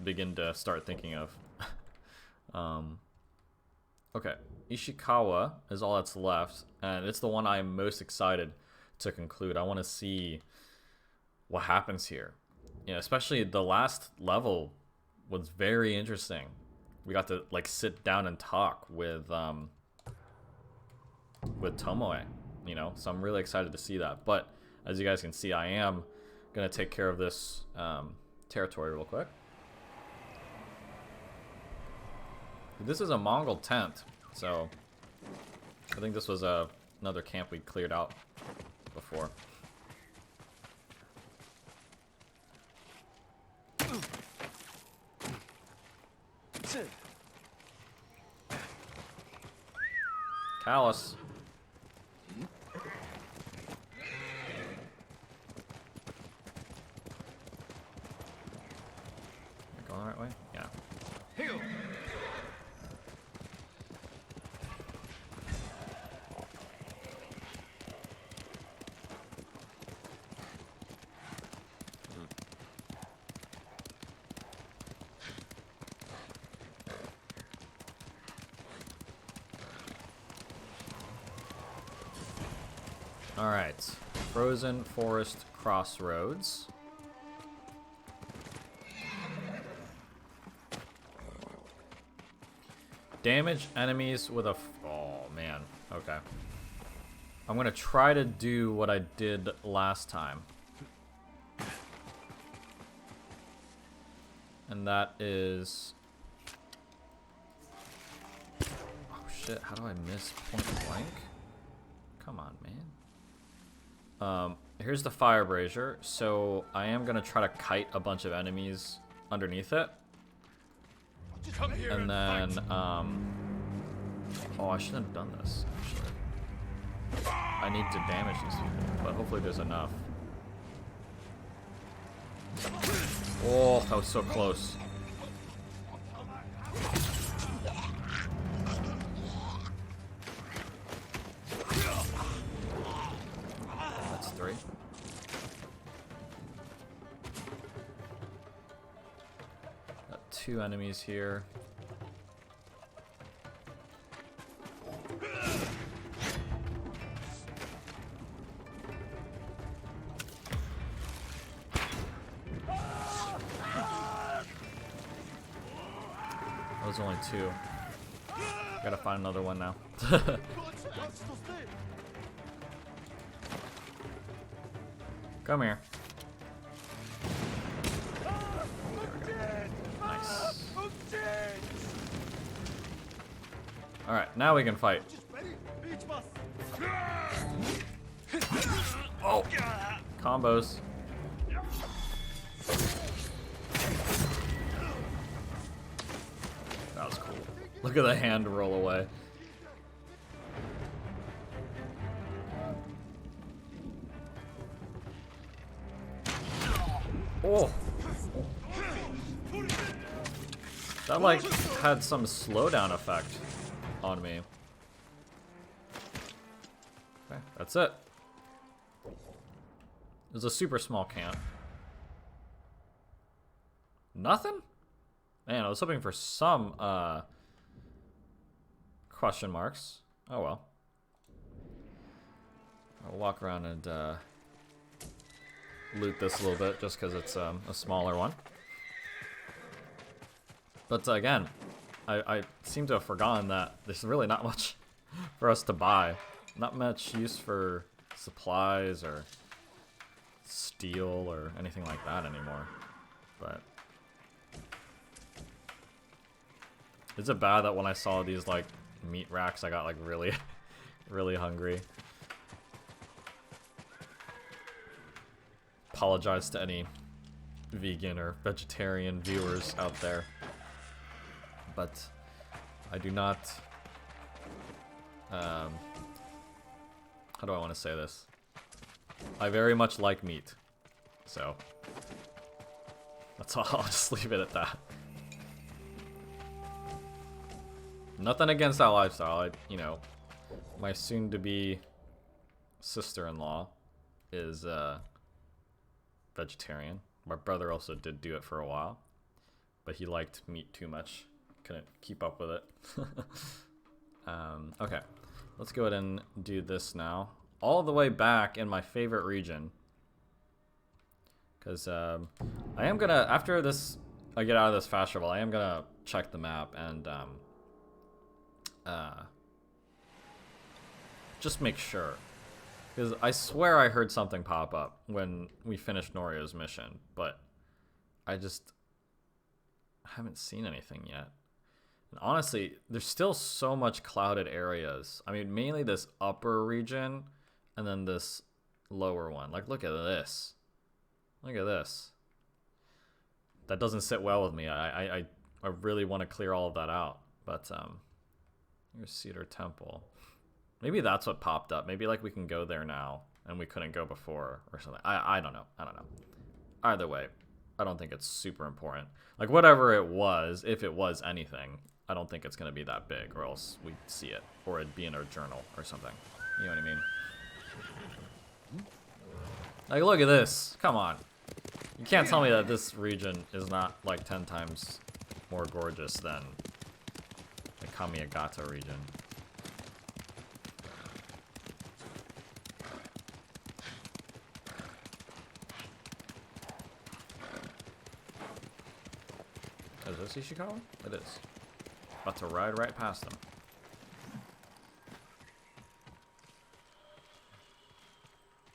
[SPEAKER 1] begin to start thinking of. Okay, Ishikawa is all that's left, and it's the one I'm most excited to conclude. I want to see what happens here. You know, especially the last level was very interesting. We got to like sit down and talk with Tomoe, you know, so I'm really excited to see that. But as you guys can see, I am gonna take care of this territory real quick. This is a Mongol tent, so I think this was another camp we cleared out before. Callus. Going the right way? Yeah. Alright, Frozen Forest Crossroads. Damage enemies with a... oh, man. Okay. I'm gonna try to do what I did last time. And that is... oh, shit. How do I miss point blank? Come on, man. Here's the fire brazier, so I am gonna try to kite a bunch of enemies underneath it. And then, oh, I shouldn't have done this, actually. I need to damage these people, but hopefully there's enough. Oh, that was so close. That's 3. Got 2 enemies here. That was only 2. Gotta find another one now. Come here. There we go. Nice. Alright, now we can fight. Oh! Combos. That was cool. Look at the hand roll away. Oh! That like had some slowdown effect on me. Okay, that's it. It was a super small camp. Nothing? Man, I was hoping for some question marks. Oh well. I'll walk around and loot this a little bit just because it's a smaller one. But again, I seem to have forgotten that there's really not much for us to buy. Not much use for supplies or steel or anything like that anymore. But is it bad that when I saw these like meat racks I got like really really hungry? Apologize to any vegan or vegetarian viewers out there, but I do not how do I want to say this? I very much like meat, so that's all. I'll just leave it at that. Nothing against that lifestyle. You know, my soon-to-be sister-in-law is vegetarian. My brother also did do it for a while, but he liked meat too much. Couldn't keep up with it. Okay, let's go ahead and do this now. All the way back in my favorite region. Because I am gonna, after this, I get out of this fast travel, I am gonna check the map and just make sure. Because I swear I heard something pop up when we finished Norio's mission, but I haven't seen anything yet. And honestly, there's still so much clouded areas. I mean, mainly this upper region, and then this lower one. Like, look at this. Look at this. That doesn't sit well with me. I really want to clear all of that out. But, here's Cedar Temple. Maybe that's what popped up. Maybe, like, we can go there now, and we couldn't go before, or something. I don't know. I don't know. Either way, I don't think it's super important. Like, whatever it was, if it was anything, I don't think it's going to be that big, or else we'd see it. Or it'd be in our journal or something. You know what I mean? Like, look at this. Come on. You can't tell me that this region is not, like, 10 times more gorgeous than the Kamiagata region. Is this Ishikawa? It is. About to ride right past them.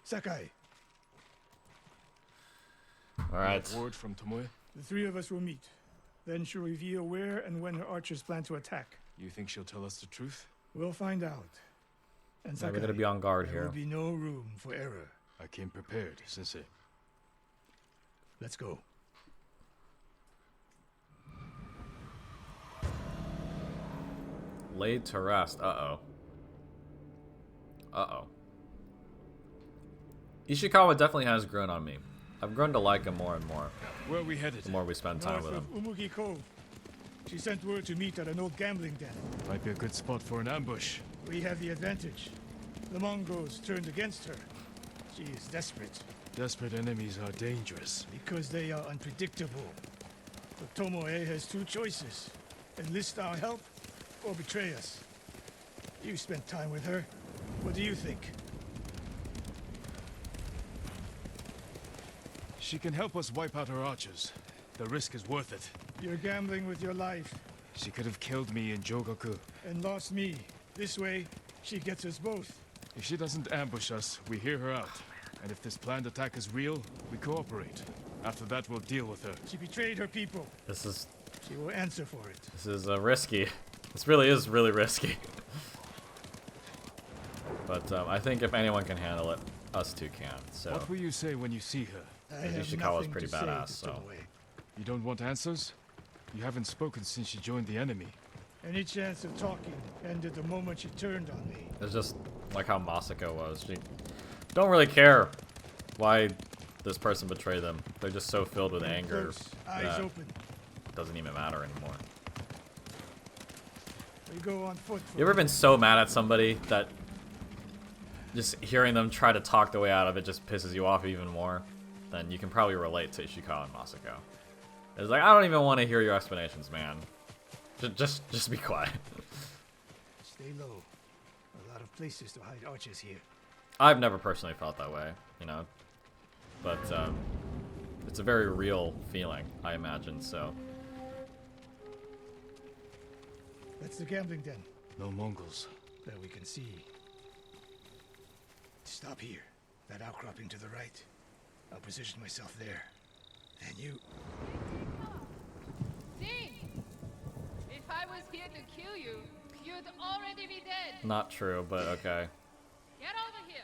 [SPEAKER 7] Sakai,
[SPEAKER 1] Alright.
[SPEAKER 3] Word from Tomoe?
[SPEAKER 7] the three of us will meet. Then she'll reveal where and when her archers plan to attack.
[SPEAKER 3] You think she'll tell us the truth?
[SPEAKER 7] We'll find out. And
[SPEAKER 1] Yeah,
[SPEAKER 7] Sakai,
[SPEAKER 1] we're gonna be on guard
[SPEAKER 7] there
[SPEAKER 1] here.
[SPEAKER 7] will be no room for error.
[SPEAKER 3] I came prepared, Sensei.
[SPEAKER 7] Let's go.
[SPEAKER 1] Laid to rest. Uh-oh. Uh-oh. Ishikawa definitely has grown on me. I've grown to like him more and more
[SPEAKER 3] Where are we headed?
[SPEAKER 1] the more we spend time
[SPEAKER 7] North
[SPEAKER 1] with
[SPEAKER 7] of
[SPEAKER 1] him.
[SPEAKER 7] Umugi Cove. She sent word to meet at an old gambling den.
[SPEAKER 3] Might be a good spot for an ambush.
[SPEAKER 7] We have the advantage. The Mongols turned against her. She is desperate
[SPEAKER 3] Desperate enemies are dangerous.
[SPEAKER 7] because they are unpredictable. But Tomoe has two choices. Enlist our help or betray us. You spent time with her. What do you think?
[SPEAKER 3] She can help us wipe out her archers. The risk is worth it.
[SPEAKER 7] You're gambling with your life
[SPEAKER 3] She could have killed me in Jogaku.
[SPEAKER 7] and lost me. This way, she gets us both.
[SPEAKER 3] If she doesn't ambush us, we hear her out. And if this planned attack is real, we cooperate. After that, we'll deal with her.
[SPEAKER 7] She betrayed her people.
[SPEAKER 1] This is
[SPEAKER 7] She will answer for it.
[SPEAKER 1] risky. This really is really risky. But I think if anyone can handle it, us two can. So
[SPEAKER 3] What will you say when you see her?
[SPEAKER 7] I have
[SPEAKER 1] Ishikawa's
[SPEAKER 7] nothing
[SPEAKER 1] pretty
[SPEAKER 7] to say
[SPEAKER 1] badass,
[SPEAKER 7] to
[SPEAKER 1] so.
[SPEAKER 7] Tomoe.
[SPEAKER 3] You don't want answers? You haven't spoken since she joined the enemy.
[SPEAKER 7] Any chance of talking ended the moment she turned on me.
[SPEAKER 1] it's just like how Masako was. She don't really care why this person betrayed them. They're just so filled with
[SPEAKER 7] Get
[SPEAKER 1] anger
[SPEAKER 7] close, eyes
[SPEAKER 1] that
[SPEAKER 7] open.
[SPEAKER 1] it doesn't even matter anymore.
[SPEAKER 7] We go on foot.
[SPEAKER 1] You ever been so mad at somebody that just hearing them try to talk the way out of it just pisses you off even more? Then you can probably relate to Ishikawa and Masako. It's like, I don't even want to hear your explanations, man. Just be quiet.
[SPEAKER 7] Stay low. A lot of places to hide archers here.
[SPEAKER 1] I've never personally felt that way, you know. but it's a very real feeling, I imagine. So
[SPEAKER 7] That's the gambling den.
[SPEAKER 3] No Mongols.
[SPEAKER 7] That we can see. Stop here. That outcropping to the right. I'll position myself there. Then you...
[SPEAKER 8] Ding! If I was here to kill you, you'd already be dead.
[SPEAKER 1] not true, but okay.
[SPEAKER 8] Get over here.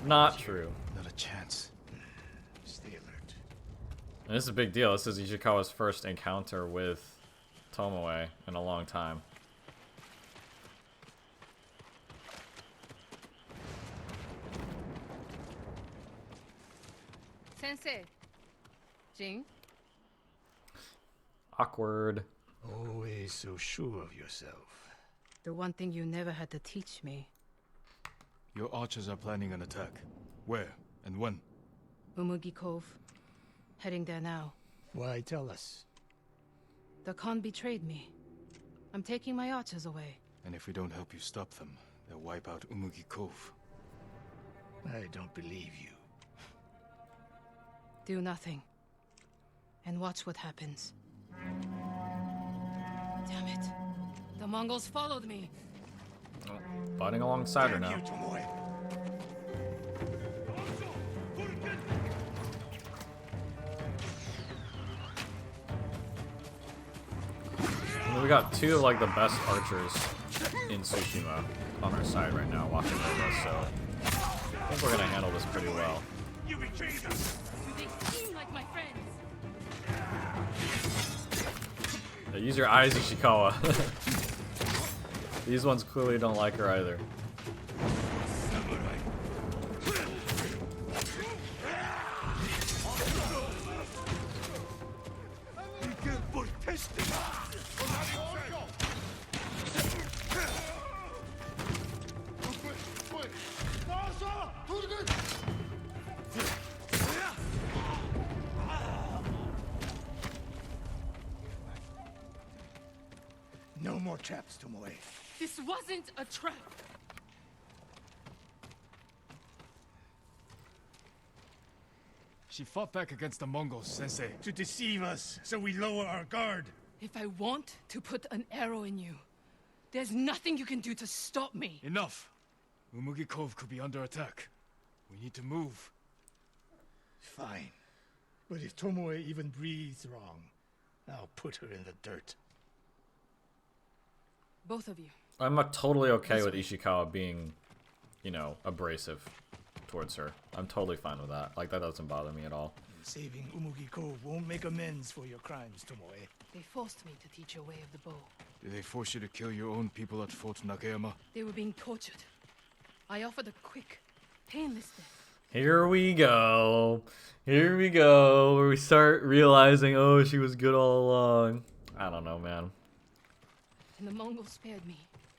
[SPEAKER 1] Not true.
[SPEAKER 3] Not a chance.
[SPEAKER 7] Stay alert.
[SPEAKER 1] And this is a big deal. This is Ishikawa's first encounter with Tomoe in a long time.
[SPEAKER 8] Sensei. Jing?
[SPEAKER 1] Awkward.
[SPEAKER 7] Always so sure of yourself.
[SPEAKER 8] The one thing you never had to teach me.
[SPEAKER 3] Your archers are planning an attack. Where and when?
[SPEAKER 8] Umugi Cove. Heading there now.
[SPEAKER 7] Why tell us?
[SPEAKER 8] The Khan betrayed me. I'm taking my archers away.
[SPEAKER 3] And if we don't help you stop them, they'll wipe out Umugi Cove.
[SPEAKER 7] I don't believe you.
[SPEAKER 8] Do nothing. And watch what happens. Damn it. The Mongols followed me.
[SPEAKER 1] Fighting alongside her
[SPEAKER 7] Damn
[SPEAKER 1] now.
[SPEAKER 7] you, Tomoe.
[SPEAKER 1] I mean, we got two of like the best archers in Tsushima on our side right now watching over us, so I think we're gonna handle this pretty well.
[SPEAKER 8] Do they seem like my friends?
[SPEAKER 1] Yeah, use your eyes, Ishikawa. These ones clearly don't like her either.
[SPEAKER 7] No more traps, Tomoe.
[SPEAKER 8] This wasn't a trap.
[SPEAKER 3] She fought back against the Mongols, Sensei.
[SPEAKER 7] To deceive us, so we lower our guard.
[SPEAKER 8] If I want to put an arrow in you, there's nothing you can do to stop me.
[SPEAKER 3] Enough! Umugi Cove could be under attack. We need to move.
[SPEAKER 7] Fine. But if Tomoe even breathes wrong, I'll put her in the dirt.
[SPEAKER 8] Both of you.
[SPEAKER 1] I'm totally okay with Ishikawa being, you know, abrasive towards her. I'm totally fine with that. Like, that doesn't bother me at all.
[SPEAKER 7] Saving Umugi Cove won't make amends for your crimes, Tomoe.
[SPEAKER 8] They forced me to teach a way of the bow.
[SPEAKER 3] Did they force you to kill your own people at Fort Nakayama?
[SPEAKER 8] They were being tortured. I offered a quick, painless death.
[SPEAKER 1] Here we go. Here we go. Where we start realizing, oh, she was good all along. I don't know, man.
[SPEAKER 8] And the Mongols spared me.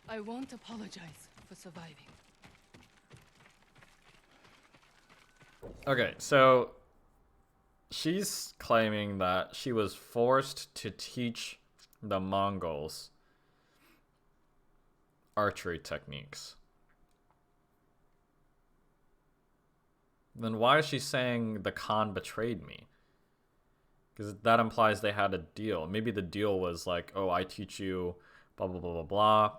[SPEAKER 8] I won't apologize for surviving.
[SPEAKER 1] Okay, so she's claiming that she was forced to teach the Mongols archery techniques. Then why is she saying the Khan betrayed me? Because that implies they had a deal. Maybe the deal was like, oh, I teach you blah, blah, blah, blah, blah,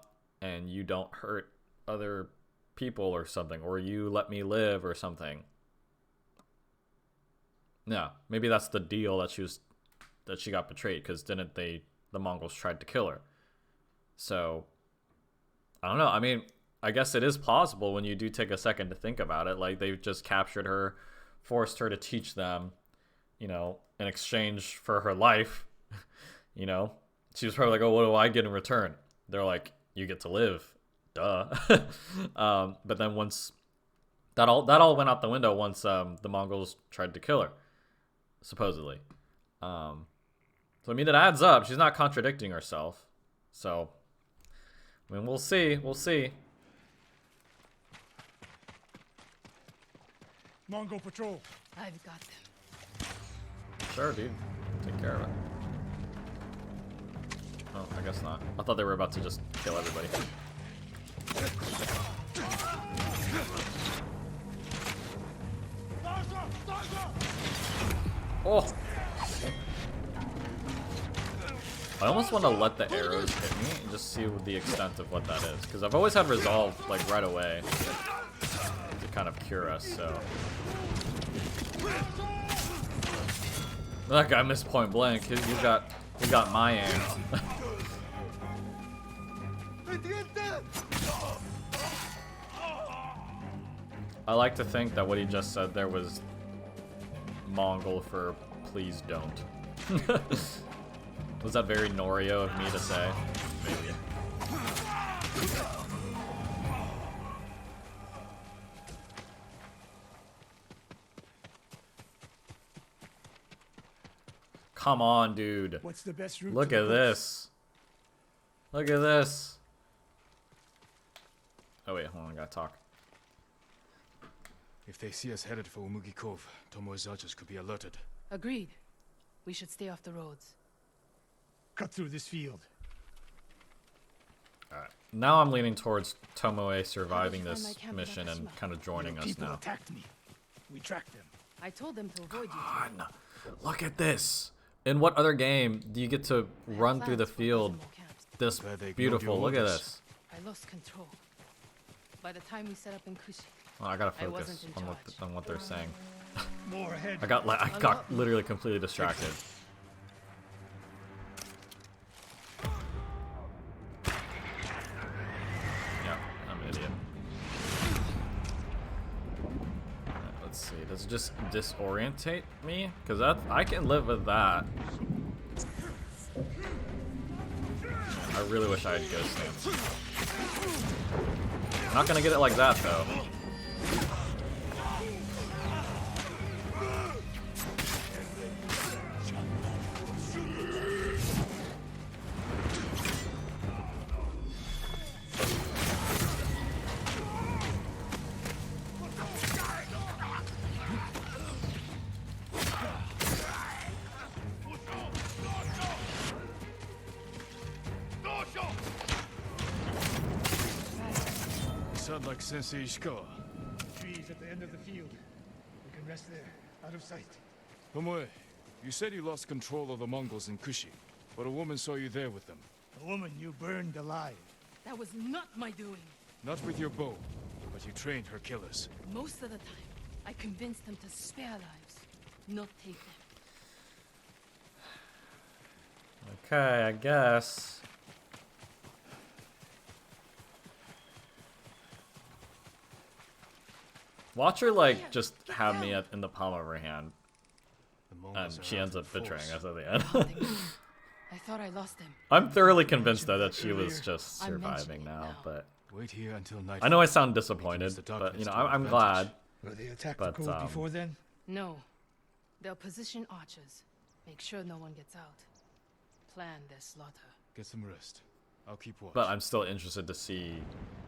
[SPEAKER 1] and you don't hurt other people or something, or you let me live or something. Yeah, maybe that's the deal that she got betrayed, because didn't the Mongols tried to kill her. So, I don't know. I mean, I guess it is plausible when you do take a second to think about it. Like, they've just captured her, forced her to teach them, you know, in exchange for her life. You know, she was probably like, oh, what do I get in return? They're like, you get to live. Duh. But then once that all went out the window once the Mongols tried to kill her, supposedly. So I mean, it adds up. She's not contradicting herself. So I mean, we'll see. We'll see.
[SPEAKER 7] Mongol patrol.
[SPEAKER 8] I've got them.
[SPEAKER 1] Sure, dude. Take care of it. Oh, I guess not. I thought they were about to just kill everybody. Oh! I almost want to let the arrows hit me and just see the extent of what that is. Because I've always had resolve, like, right away to kind of cure us, so. That guy missed point blank. He got my aim. I like to think that what he just said there was Mongol for please don't. Was that very Norio of me to say? Maybe. Come on, dude.
[SPEAKER 7] What's the best route?
[SPEAKER 1] Look
[SPEAKER 7] to
[SPEAKER 1] at
[SPEAKER 7] the
[SPEAKER 1] this. Look at this. Oh wait, hold on, I gotta talk.
[SPEAKER 3] If they see us headed for Umugi Cove, Tomoe's archers could be alerted.
[SPEAKER 8] Agreed. We should stay off the roads.
[SPEAKER 7] Cut through this field.
[SPEAKER 1] Alright. Now I'm leaning towards Tomoe surviving
[SPEAKER 8] How did you
[SPEAKER 1] this
[SPEAKER 8] find my camp in
[SPEAKER 1] mission and
[SPEAKER 8] Tsushima?
[SPEAKER 1] kind of joining us
[SPEAKER 7] People
[SPEAKER 1] now.
[SPEAKER 7] attacked me. We tracked them.
[SPEAKER 8] I told them to avoid you.
[SPEAKER 1] Come on. Look at this. In what other game do you get to run through the field this
[SPEAKER 3] Glad they ignored
[SPEAKER 1] beautiful?
[SPEAKER 3] your
[SPEAKER 1] Look at
[SPEAKER 3] orders.
[SPEAKER 1] this.
[SPEAKER 8] I lost control. By the time we set up in Kushi,
[SPEAKER 1] Oh, I gotta
[SPEAKER 8] I
[SPEAKER 1] focus
[SPEAKER 8] wasn't in
[SPEAKER 1] on what they're saying.
[SPEAKER 7] More ahead.
[SPEAKER 1] I got literally completely distracted. Yeah, I'm an idiot. Alright, let's see. Does it just disorientate me? Because I can live with that. I really wish I had Ghost Stance. I'm not gonna get it like that though.
[SPEAKER 3] Sound like Sensei Ishikawa.
[SPEAKER 7] Trees at the end of the field. We can rest there, out of sight.
[SPEAKER 3] Tomoe, you said you lost control of the Mongols in Kushi, but a woman saw you there with them.
[SPEAKER 7] A woman you burned alive.
[SPEAKER 8] that was not my doing.
[SPEAKER 3] Not with your bow, but you trained her killers.
[SPEAKER 8] Most of the time, I convinced them to spare lives, not take them.
[SPEAKER 1] Okay, I guess. Watch her like just have me in the palm of her hand,
[SPEAKER 3] The
[SPEAKER 1] and
[SPEAKER 3] Mongols
[SPEAKER 1] she
[SPEAKER 3] are
[SPEAKER 1] ends
[SPEAKER 3] out
[SPEAKER 1] up
[SPEAKER 3] in
[SPEAKER 1] betraying
[SPEAKER 3] force.
[SPEAKER 1] us at the end.
[SPEAKER 8] I thought I lost them.
[SPEAKER 1] I'm thoroughly convinced though that she was
[SPEAKER 7] Earlier.
[SPEAKER 1] just
[SPEAKER 8] I'm
[SPEAKER 1] surviving
[SPEAKER 8] mentioning it
[SPEAKER 1] now,
[SPEAKER 8] now.
[SPEAKER 1] but
[SPEAKER 3] Wait here until night.
[SPEAKER 1] I know I sound disappointed,
[SPEAKER 3] the
[SPEAKER 1] but you
[SPEAKER 3] darkness
[SPEAKER 1] know
[SPEAKER 3] to our
[SPEAKER 1] I'm
[SPEAKER 3] advantage.
[SPEAKER 1] glad.
[SPEAKER 7] Were they attacked
[SPEAKER 1] But,
[SPEAKER 7] the cove before then?
[SPEAKER 8] No. They'll position archers. Make sure no one gets out. Plan their slaughter.
[SPEAKER 3] Get some rest. I'll keep watch.
[SPEAKER 1] But I'm still interested to see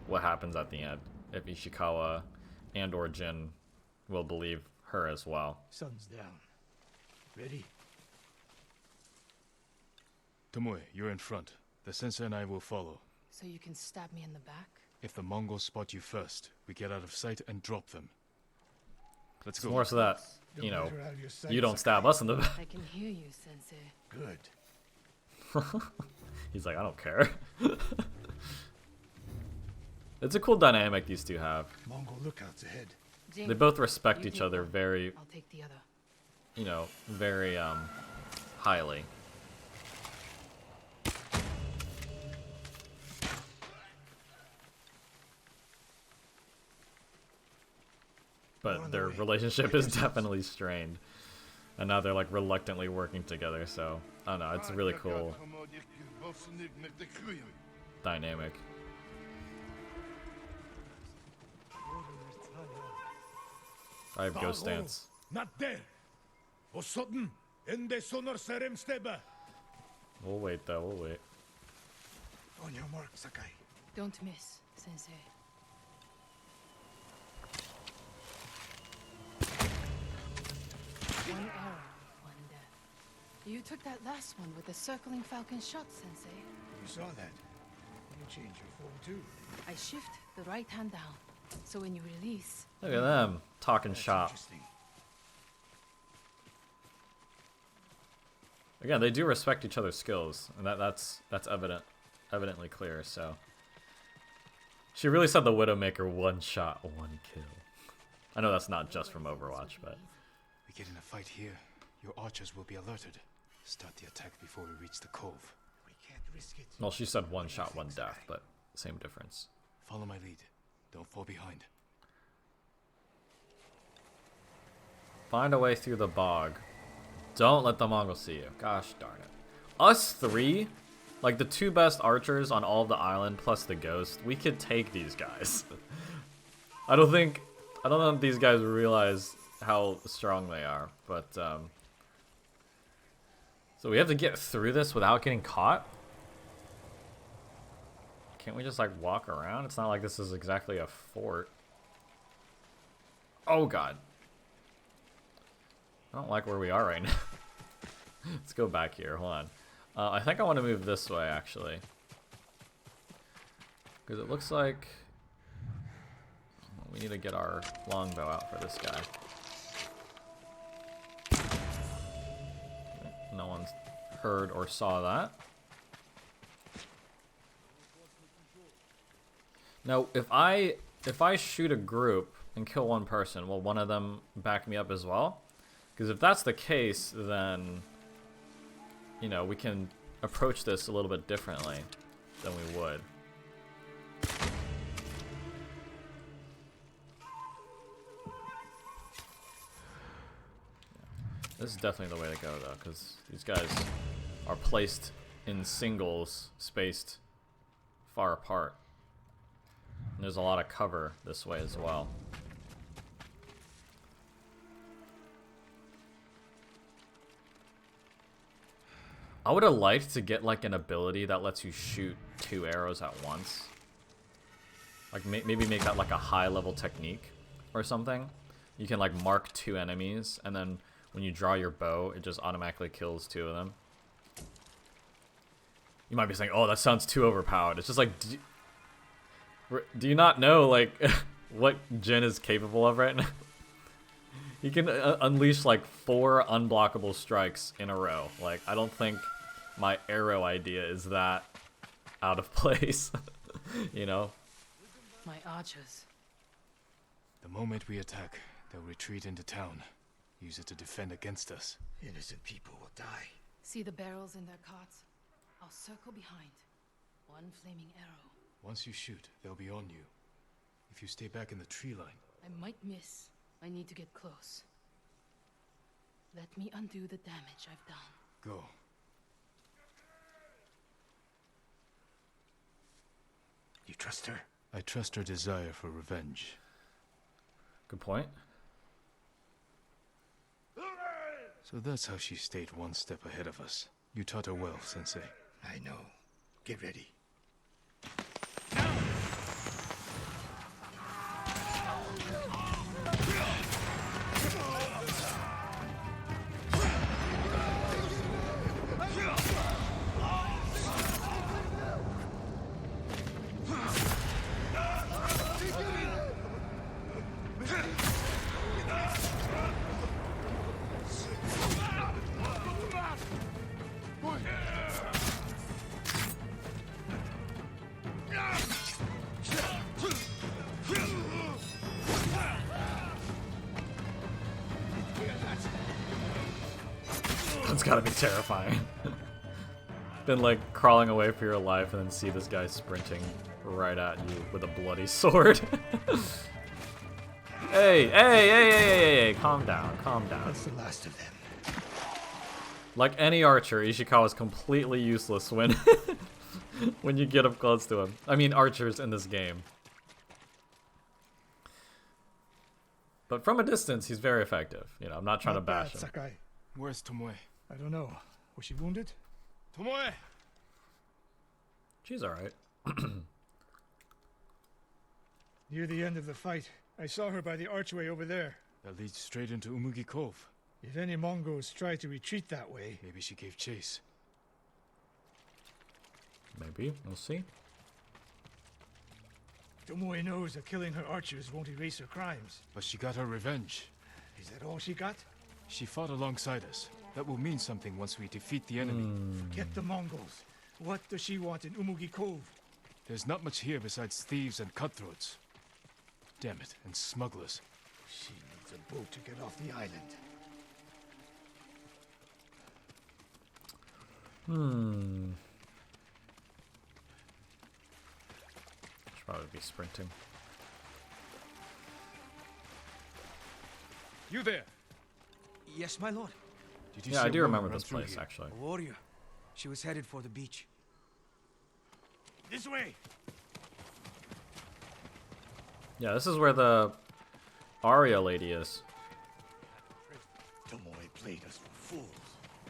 [SPEAKER 1] what happens at the end. If Ishikawa and or Jin will believe her as well.
[SPEAKER 7] Sun's down. Ready?
[SPEAKER 3] Tomoe, you're in front. The sensei and I will follow.
[SPEAKER 8] So you can stab me in the back?
[SPEAKER 3] If the Mongols spot you first, we get out of sight and drop them. Let's
[SPEAKER 1] It's
[SPEAKER 3] go.
[SPEAKER 1] more so that,
[SPEAKER 7] Don't
[SPEAKER 1] you know,
[SPEAKER 7] let her out of your sight,
[SPEAKER 1] you don't
[SPEAKER 7] Sakai.
[SPEAKER 1] stab us in the back.
[SPEAKER 8] I can hear you, Sensei.
[SPEAKER 7] Good.
[SPEAKER 1] He's like, I don't care. It's a cool dynamic these two have.
[SPEAKER 7] Mongol lookouts ahead.
[SPEAKER 8] Jing,
[SPEAKER 1] They both respect
[SPEAKER 8] you
[SPEAKER 1] each
[SPEAKER 8] take
[SPEAKER 1] other
[SPEAKER 8] one.
[SPEAKER 1] very,
[SPEAKER 8] I'll take the other.
[SPEAKER 1] you know, very highly. But their relationship is definitely strained. And now they're like reluctantly working together, so I don't know, it's a really cool dynamic. I have Ghost Stance.
[SPEAKER 7] Not there. Osodden, ende sonor serem steba.
[SPEAKER 1] We'll wait though, we'll wait.
[SPEAKER 7] On your mark, Sakai.
[SPEAKER 8] Don't miss, Sensei. One arrow, one death. You took that last one with the circling falcon shot, Sensei.
[SPEAKER 7] You saw that. You change your form too.
[SPEAKER 8] I shift the right hand down, so when you release,
[SPEAKER 1] Look at them talking
[SPEAKER 7] That's
[SPEAKER 1] shop.
[SPEAKER 7] interesting.
[SPEAKER 1] Again, they do respect each other's skills, and that's evidently clear. So she really said the Widowmaker one shot, one kill. I know that's not just from Overwatch, but
[SPEAKER 3] We get in a fight here, your archers will be alerted. Start the attack before we reach the cove.
[SPEAKER 7] We can't risk it.
[SPEAKER 1] well, she said one shot, one death, but same difference.
[SPEAKER 3] Follow my lead. Don't fall behind.
[SPEAKER 1] Find a way through the bog. Don't let the Mongols see you. Gosh darn it. Us three, like the two best archers on all of the island plus the ghost, we could take these guys. I don't know if these guys realize how strong they are, but so we have to get through this without getting caught? Can't we just like walk around? It's not like this is exactly a fort. Oh god. I don't like where we are right now. Let's go back here. Hold on. I think I want to move this way, actually. Because it looks like we need to get our longbow out for this guy. No one's heard or saw that. Now, if I shoot a group and kill one person, will one of them back me up as well? Because if that's the case, then, you know, we can approach this a little bit differently than we would. This is definitely the way to go, though, because these guys are placed in singles, spaced far apart. And there's a lot of cover this way as well. I would have liked to get like an ability that lets you shoot 2 arrows at once. Like maybe make that like a high level technique or something. You can like mark 2 enemies and then when you draw your bow, it just automatically kills 2 of them. You might be saying, oh, that sounds too overpowered. It's just like, do you not know like what Jin is capable of right now? He can unleash like 4 unblockable strikes in a row. Like, I don't think my arrow idea is that out of place. You know?
[SPEAKER 8] My archers.
[SPEAKER 3] The moment we attack, they'll retreat into town. Use it to defend against us.
[SPEAKER 7] Innocent people will die.
[SPEAKER 8] See the barrels in their carts? I'll circle behind. One flaming arrow.
[SPEAKER 3] Once you shoot, they'll be on you. If you stay back in the tree line,
[SPEAKER 8] I might miss. I need to get close. Let me undo the damage I've done.
[SPEAKER 3] go.
[SPEAKER 7] You trust her?
[SPEAKER 3] I trust her desire for revenge.
[SPEAKER 1] Good point.
[SPEAKER 3] So that's how she stayed one step ahead of us. You taught her well, Sensei.
[SPEAKER 7] I know. Get ready.
[SPEAKER 1] It's gotta be terrifying. Been like crawling away for your life and then see this guy sprinting right at you with a bloody sword. Hey, calm down, calm down.
[SPEAKER 7] That's the last of them.
[SPEAKER 1] Like any archer, Ishikawa is completely useless when when you get up close to him. I mean, archers in this game. But from a distance, he's very effective. You know, I'm not trying to bash him.
[SPEAKER 7] Sakai.
[SPEAKER 3] Where's Tomoe?
[SPEAKER 7] I don't know. Was she wounded?
[SPEAKER 3] Tomoe!
[SPEAKER 1] She's alright.
[SPEAKER 7] Near the end of the fight, I saw her by the archway over there.
[SPEAKER 3] That leads straight into Umugi Cove.
[SPEAKER 7] If any Mongols try to retreat that way,
[SPEAKER 3] Maybe she gave chase.
[SPEAKER 1] Maybe, we'll see.
[SPEAKER 7] Tomoe knows that killing her archers won't erase her crimes.
[SPEAKER 3] But she got her revenge.
[SPEAKER 7] Is that all she got?
[SPEAKER 3] She fought alongside us. That will mean something once we defeat the enemy.
[SPEAKER 7] Forget the Mongols. What does she want in Umugi Cove?
[SPEAKER 3] There's not much here besides thieves and cutthroats. Damn it, and smugglers.
[SPEAKER 7] She needs a boat to get off the island.
[SPEAKER 1] Should probably be sprinting.
[SPEAKER 3] You there!
[SPEAKER 9] Yes, my lord.
[SPEAKER 3] Did you
[SPEAKER 1] Yeah,
[SPEAKER 3] see
[SPEAKER 1] I
[SPEAKER 3] a
[SPEAKER 1] do
[SPEAKER 3] woman
[SPEAKER 1] remember
[SPEAKER 3] run
[SPEAKER 1] this
[SPEAKER 3] through
[SPEAKER 1] place,
[SPEAKER 3] here?
[SPEAKER 1] actually.
[SPEAKER 9] A warrior. She was headed for the beach.
[SPEAKER 7] This way!
[SPEAKER 1] Yeah, this is where the Arya lady is.
[SPEAKER 7] Tomoe played us for fools.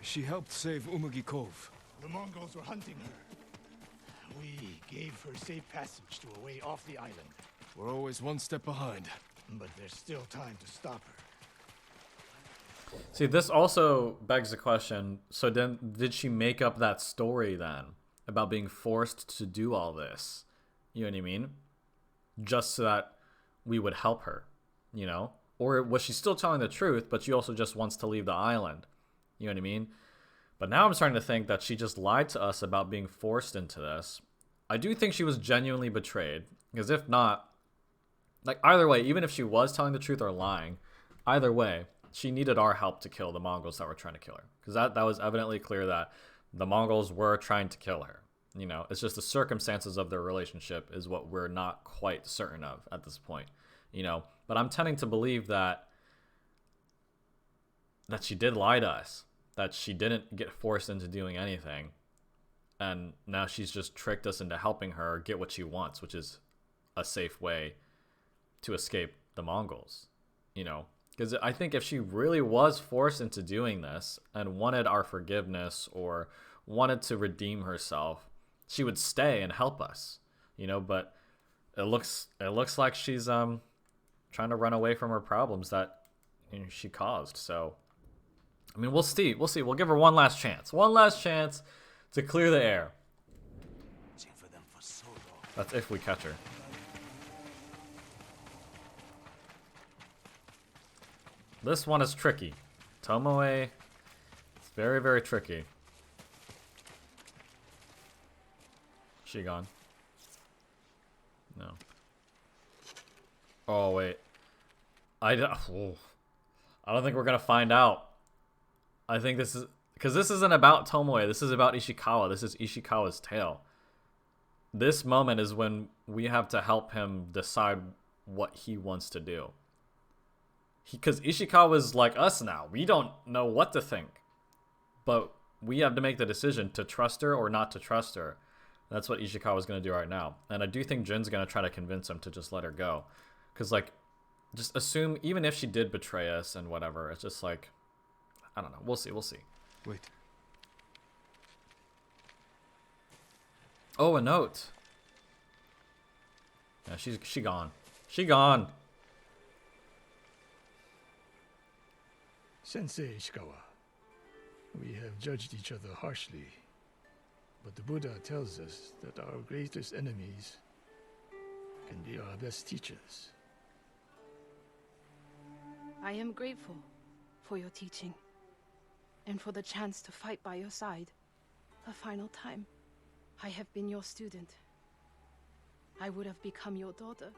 [SPEAKER 3] She helped save Umugi Cove.
[SPEAKER 7] The Mongols were hunting her. We gave her safe passage to a way off the island.
[SPEAKER 3] We're always one step behind.
[SPEAKER 7] But there's still time to stop her.
[SPEAKER 1] See, this also begs the question, so then did she make up that story then about being forced to do all this? You know what I mean? Just so that we would help her, you know? Or was she still telling the truth, but she also just wants to leave the island? You know what I mean? But now I'm starting to think that she just lied to us about being forced into this. I do think she was genuinely betrayed, because if not, like either way, even if she was telling the truth or lying, either way, she needed our help to kill the Mongols that were trying to kill her. Because that was evidently clear that the Mongols were trying to kill her. You know, it's just the circumstances of their relationship is what we're not quite certain of at this point. You know, but I'm tending to believe that she did lie to us. That she didn't get forced into doing anything. And now she's just tricked us into helping her get what she wants, which is a safe way to escape the Mongols. You know, because I think if she really was forced into doing this and wanted our forgiveness or wanted to redeem herself, she would stay and help us, you know, but it looks like she's trying to run away from her problems that, you know, she caused. So I mean, we'll see. We'll give her one last chance to clear the air. That's if we catch her. This one is tricky. Tomoe, it's very, very tricky. She gone? No. Oh, wait. I don't think we're gonna find out. I think this is... Because this isn't about Tomoe. This is about Ishikawa. This is Ishikawa's tale. This moment is when we have to help him decide what he wants to do. Because Ishikawa's like us now. We don't know what to think. But we have to make the decision to trust her or not to trust her. That's what Ishikawa's going to do right now. And I do think Jin's going to try to convince him to just let her go. Because, like, just assume, even if she did betray us and whatever, it's just like, I don't know. We'll see.
[SPEAKER 3] Wait.
[SPEAKER 1] Oh, a note. Yeah, she gone. She gone.
[SPEAKER 7] Sensei Ishikawa, we have judged each other harshly, but the Buddha tells us that our greatest enemies can be our best teachers.
[SPEAKER 8] I am grateful for your teaching, and for the chance to fight by your side a final time. I have been your student. I would have become your daughter,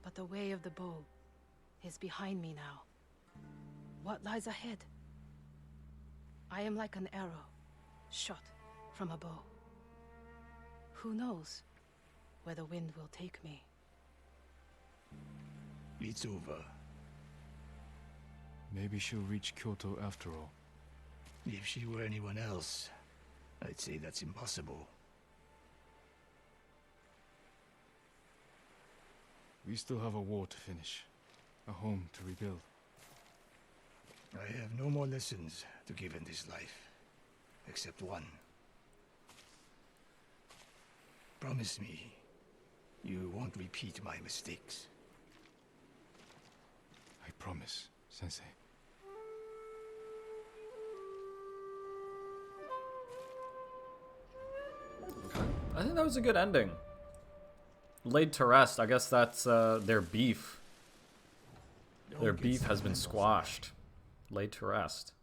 [SPEAKER 8] but the way of the bow is behind me now. What lies ahead? I am like an arrow, shot from a bow. Who knows where the wind will take me?
[SPEAKER 7] It's over.
[SPEAKER 3] Maybe she'll reach Kyoto after all.
[SPEAKER 7] If she were anyone else, I'd say that's impossible.
[SPEAKER 3] We still have a war to finish. A home to rebuild.
[SPEAKER 7] I have no more lessons to give in this life, except one. Promise me, you won't repeat my mistakes.
[SPEAKER 3] I promise, Sensei.
[SPEAKER 1] I think that was a good ending. Laid to rest. I guess that's their beef. Their beef has been squashed. Laid to rest.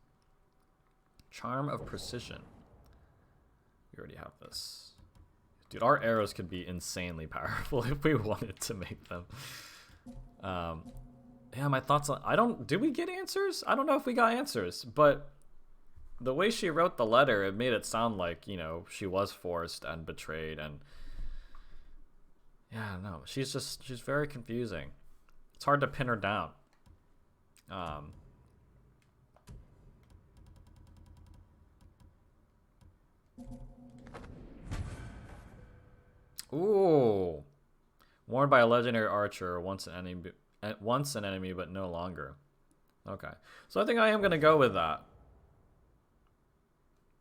[SPEAKER 1] Charm of Precision. We already have this. Dude, our arrows could be insanely powerful if we wanted to make them. Yeah, my thoughts on... Did we get answers? I don't know if we got answers, but the way she wrote the letter, it made it sound like, you know, she was forced and betrayed, and... Yeah, no, she's very confusing. It's hard to pin her down. Ooh. Warned by a legendary archer, once an enemy, but no longer. Okay. So I think I am going to go with that.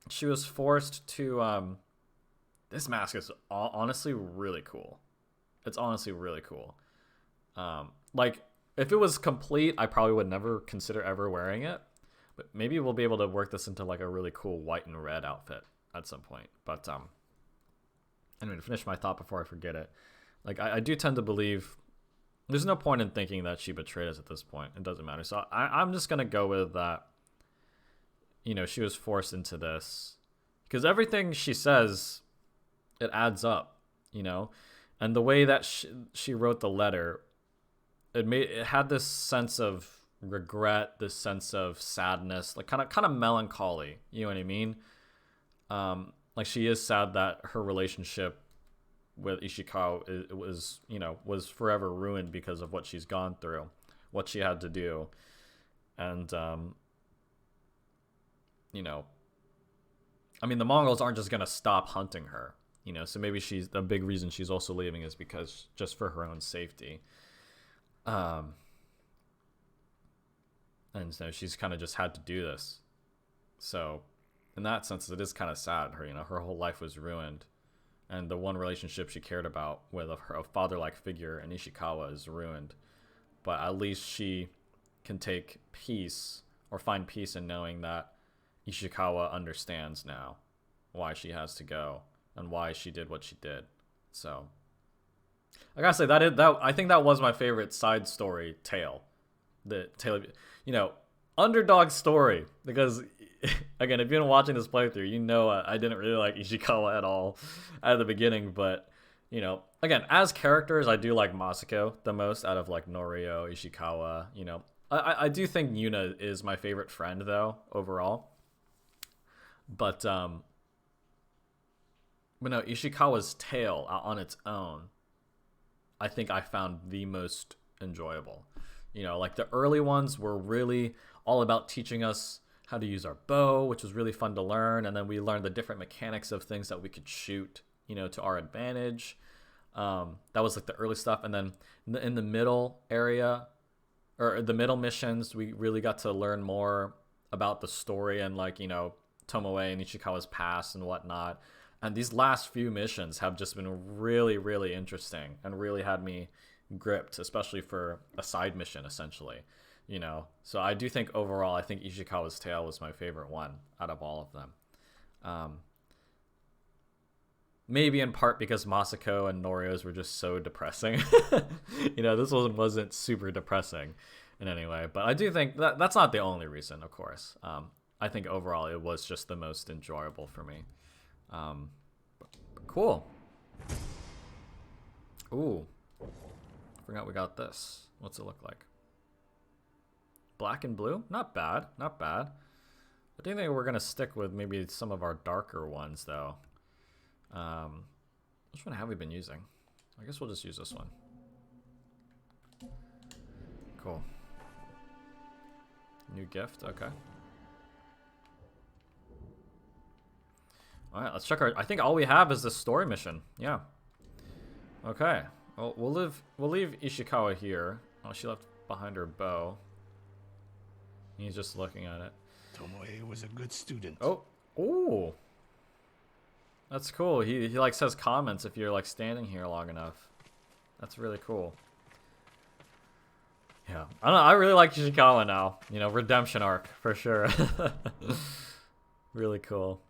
[SPEAKER 1] She was forced to... This mask is honestly really cool. It's honestly really cool. Like, if it was complete, I probably would never consider ever wearing it. But maybe we'll be able to work this into, like, a really cool white and red outfit at some point. But, anyway, to finish my thought before I forget it. Like, I do tend to believe... There's no point in thinking that she betrayed us at this point. It doesn't matter. So I'm just going to go with that. You know, she was forced into this. Because everything she says, it adds up, you know? And the way that she wrote the letter, it had this sense of regret, this sense of sadness, like kind of melancholy. You know what I mean? Like, she is sad that her relationship with Ishikawa was forever ruined because of what she's gone through, what she had to do, and you know, I mean, the Mongols aren't just gonna stop hunting her. You know, so maybe the big reason she's also leaving is because just for her own safety. And so she's kind of just had to do this. So in that sense, it is kind of sad. Her whole life was ruined. And the one relationship she cared about with a father-like figure in Ishikawa is ruined. But at least she can take peace or find peace in knowing that Ishikawa understands now why she has to go. And why she did what she did. So I gotta say that I think that was my favorite side story tale. The tale of, you know, underdog story. Because again, if you've been watching this playthrough, you know I didn't really like Ishikawa at all at the beginning. But, you know, again, as characters, I do like Masako the most out of like Norio, Ishikawa. You know, I do think Yuna is my favorite friend though overall. But no, Ishikawa's tale on its own, I think I found the most enjoyable. You know, like the early ones were really all about teaching us how to use our bow, which was really fun to learn. And then we learned the different mechanics of things that we could shoot, you know, to our advantage. That was like the early stuff. And then in the middle area, or the middle missions, we really got to learn more about the story and, like, you know, Tomoe and Ishikawa's past and whatnot. And these last few missions have just been really, really interesting and really had me gripped, especially for a side mission, essentially, you know. So I do think overall, I think Ishikawa's tale was my favorite one out of all of them. Maybe in part because Masako and Norio's were just so depressing. You know, this one wasn't super depressing in any way. But I do think that's not the only reason, of course. I think overall it was just the most enjoyable for me. Cool. Ooh. Forgot we got this. What's it look like? Black and blue? Not bad. Not bad. I think we're going to stick with maybe some of our darker ones, though. Which one have we been using? I guess we'll just use this one. Cool. New gift? Okay. Alright, let's check I think all we have is this story mission. Yeah. Okay. Well, we'll leave Ishikawa here. Oh, she left behind her bow. He's just looking at it.
[SPEAKER 7] Tomoe was a good student.
[SPEAKER 1] Oh. Ooh. That's cool. He like says comments if you're like standing here long enough. That's really cool. Yeah. I don't know, I really like Ishikawa now. You know, redemption arc for sure. Really cool.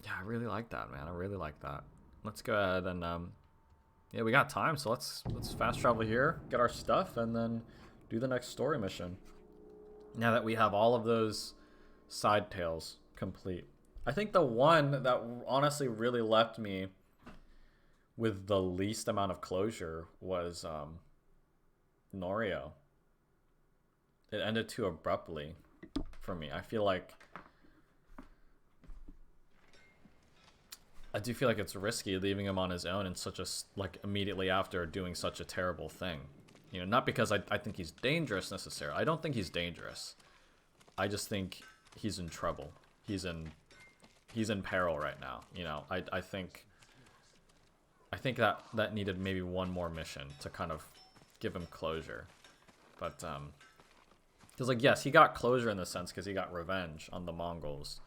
[SPEAKER 1] Yeah, I really like that, man. I really like that. Let's go ahead and yeah, we got time, so let's fast travel here, get our stuff, and then do the next story mission. Now that we have all of those side tales complete. I think the one that honestly really left me with the least amount of closure was Norio. It ended too abruptly for me. I do feel like it's risky leaving him on his own in such a, like, immediately after doing such a terrible thing. You know, not because I think he's dangerous necessarily. I don't think he's dangerous. I just think he's in trouble. He's in peril right now. You know, I think that needed maybe one more mission to kind of give him closure. But because, like, yes, he got closure in the sense because he got revenge on the Mongols.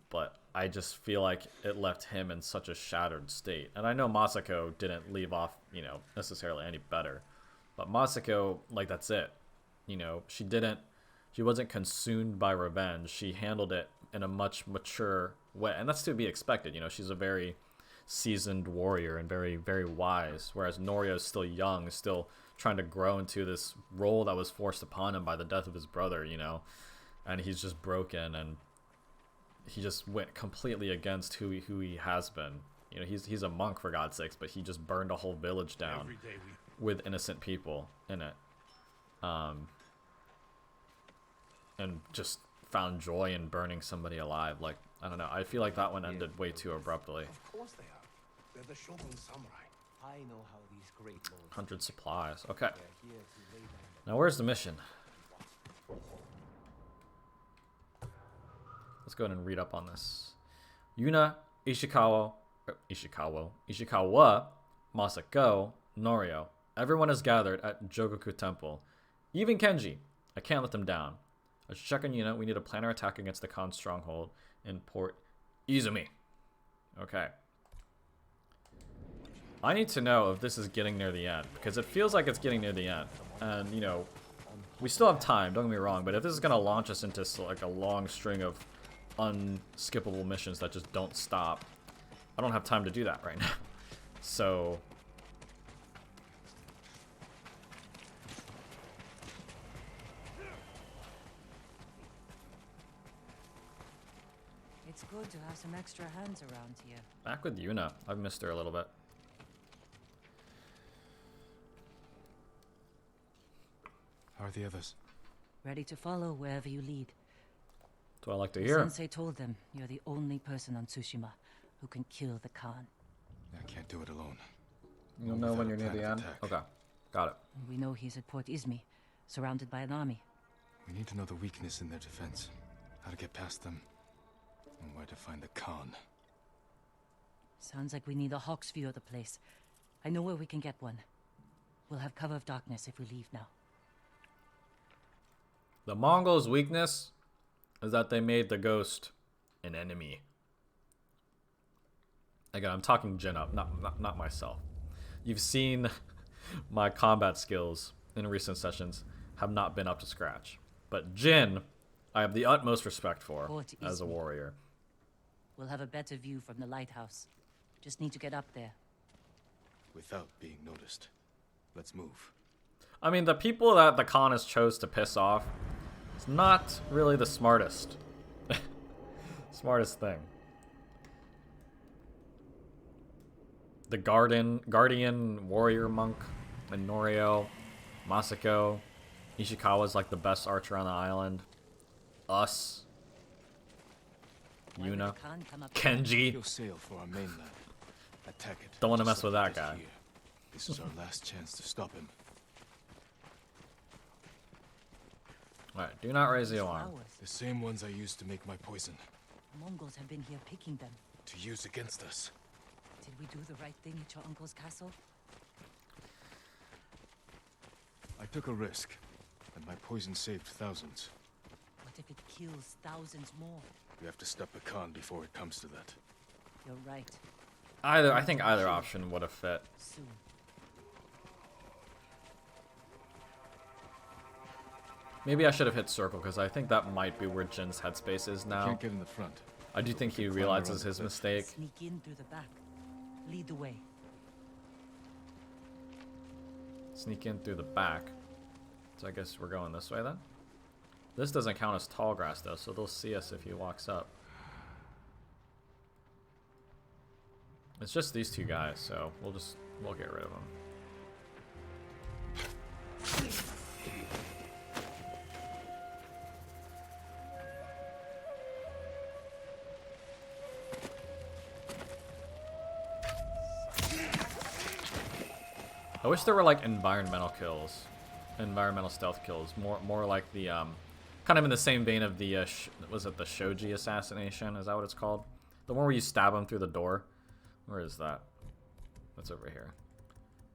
[SPEAKER 1] But I just feel like it left him in such a shattered state. And I know Masako didn't leave off, you know, necessarily any better. But Masako, like, that's it. You know, she wasn't consumed by revenge. She handled it in a much mature way. And that's to be expected. You know, she's a very seasoned warrior and very, very wise. Whereas Norio's still young, still trying to grow into this role that was forced upon him by the death of his brother, you know. And he's just broken, and he just went completely against who he has been. You know, he's a monk, for God's sakes, but he just burned a whole village down with innocent people in it. And just found joy in burning somebody alive. Like, I don't know. I feel like that one ended way too abruptly.
[SPEAKER 10] Of course they are. They're the Shogun's samurai. I know how these great lords
[SPEAKER 1] 100 supplies. Okay. Now, where's the mission? Let's go ahead and read up on this. Yuna, Ishikawa, Masako, Norio. Everyone is gathered at Jogoku Temple. Even Kenji. I can't let them down. Let's check on Yuna. We need to plan our attack against the Khan stronghold in Port Izumi. Okay. I need to know if this is getting near the end, because it feels like it's getting near the end. And, you know, we still have time, don't get me wrong, but if this is going to launch us into, like, a long string of unskippable missions that just don't stop, I don't have time to do that right now. So
[SPEAKER 4] It's good to have some extra hands around here.
[SPEAKER 1] back with Yuna. I've missed her a little bit.
[SPEAKER 3] How are the others?
[SPEAKER 11] Ready to follow wherever you lead.
[SPEAKER 1] That's what I like to hear.
[SPEAKER 11] Sensei told them you're the only person on Tsushima who can kill the Khan.
[SPEAKER 3] I can't do it alone.
[SPEAKER 1] You'll know when you're near the end. Okay, got it.
[SPEAKER 11] We know he's at Port Izumi, surrounded by an army.
[SPEAKER 3] We need to know the weakness in their defense, how to get past them, and where to find the Khan.
[SPEAKER 11] Sounds like we need a hawk's view of the place. I know where we can get one. We'll have cover of darkness if we leave now.
[SPEAKER 1] The Mongols' weakness is that they made the ghost an enemy. Again, I'm talking Jin up, not myself. You've seen my combat skills in recent sessions have not been up to scratch. But Jin, I have the utmost respect for as a warrior.
[SPEAKER 11] We'll have a better view from the lighthouse. Just need to get up there.
[SPEAKER 3] Without being noticed. Let's move.
[SPEAKER 1] I mean, the people that the Khan has chose to piss off, it's not really the smartest. Smartest thing. The Guardian Warrior Monk, and Norio, Masako, Ishikawa's like the best archer on the island. Us. Yuna. Kenji.
[SPEAKER 3] He'll sail for our mainland. Attack it.
[SPEAKER 1] Don't want to mess with that guy.
[SPEAKER 3] Here. This is our last chance to stop him.
[SPEAKER 1] Alright, do not raise the alarm.
[SPEAKER 3] The same ones I used to make my poison.
[SPEAKER 11] Mongols have been here picking them.
[SPEAKER 3] To use against us.
[SPEAKER 11] Did we do the right thing at your uncle's castle?
[SPEAKER 3] I took a risk, and my poison saved thousands.
[SPEAKER 11] What if it kills thousands more?
[SPEAKER 3] We have to stop the Khan before it comes to that.
[SPEAKER 11] You're right.
[SPEAKER 1] I think either option would have fit.
[SPEAKER 11] Soon.
[SPEAKER 1] Maybe I should have hit circle, because I think that might be where Jin's headspace is now.
[SPEAKER 3] Can't get in the front.
[SPEAKER 1] I do think he realizes his mistake.
[SPEAKER 11] Sneak in through the back. Lead the way.
[SPEAKER 1] Sneak in through the back. So I guess we're going this way then? This doesn't count as tall grass though, so they'll see us if he walks up. It's just these two guys, so we'll get rid of them. I wish there were like environmental kills, environmental stealth kills, more like the kind of in the same vein of the was it the Shoji Assassination? Is that what it's called? The one where you stab him through the door. Where is that? That's over here.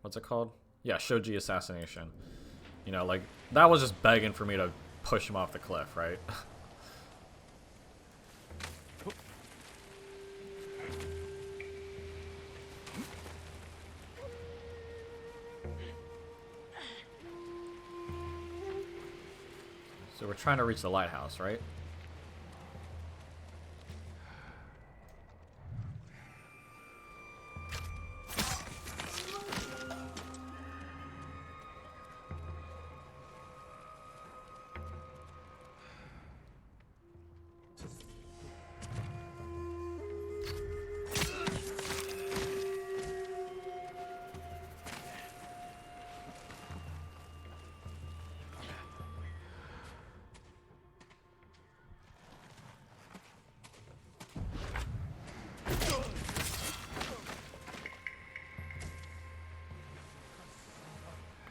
[SPEAKER 1] What's it called? Yeah, Shoji Assassination. You know, like that was just begging for me to push him off the cliff, right? So we're trying to reach the lighthouse, right?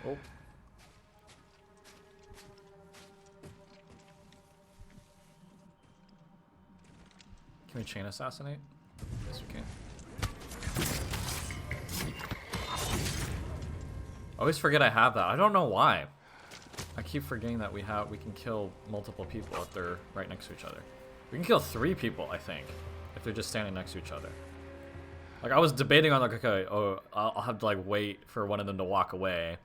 [SPEAKER 1] Oh. Can we chain assassinate? Yes, we can. I always forget I have that. I don't know why. I keep forgetting that we can kill multiple people if they're right next to each other. We can kill 3 people, I think, if they're just standing next to each other. Like I was debating on like, okay, oh, I'll have to like wait for one of them to walk away,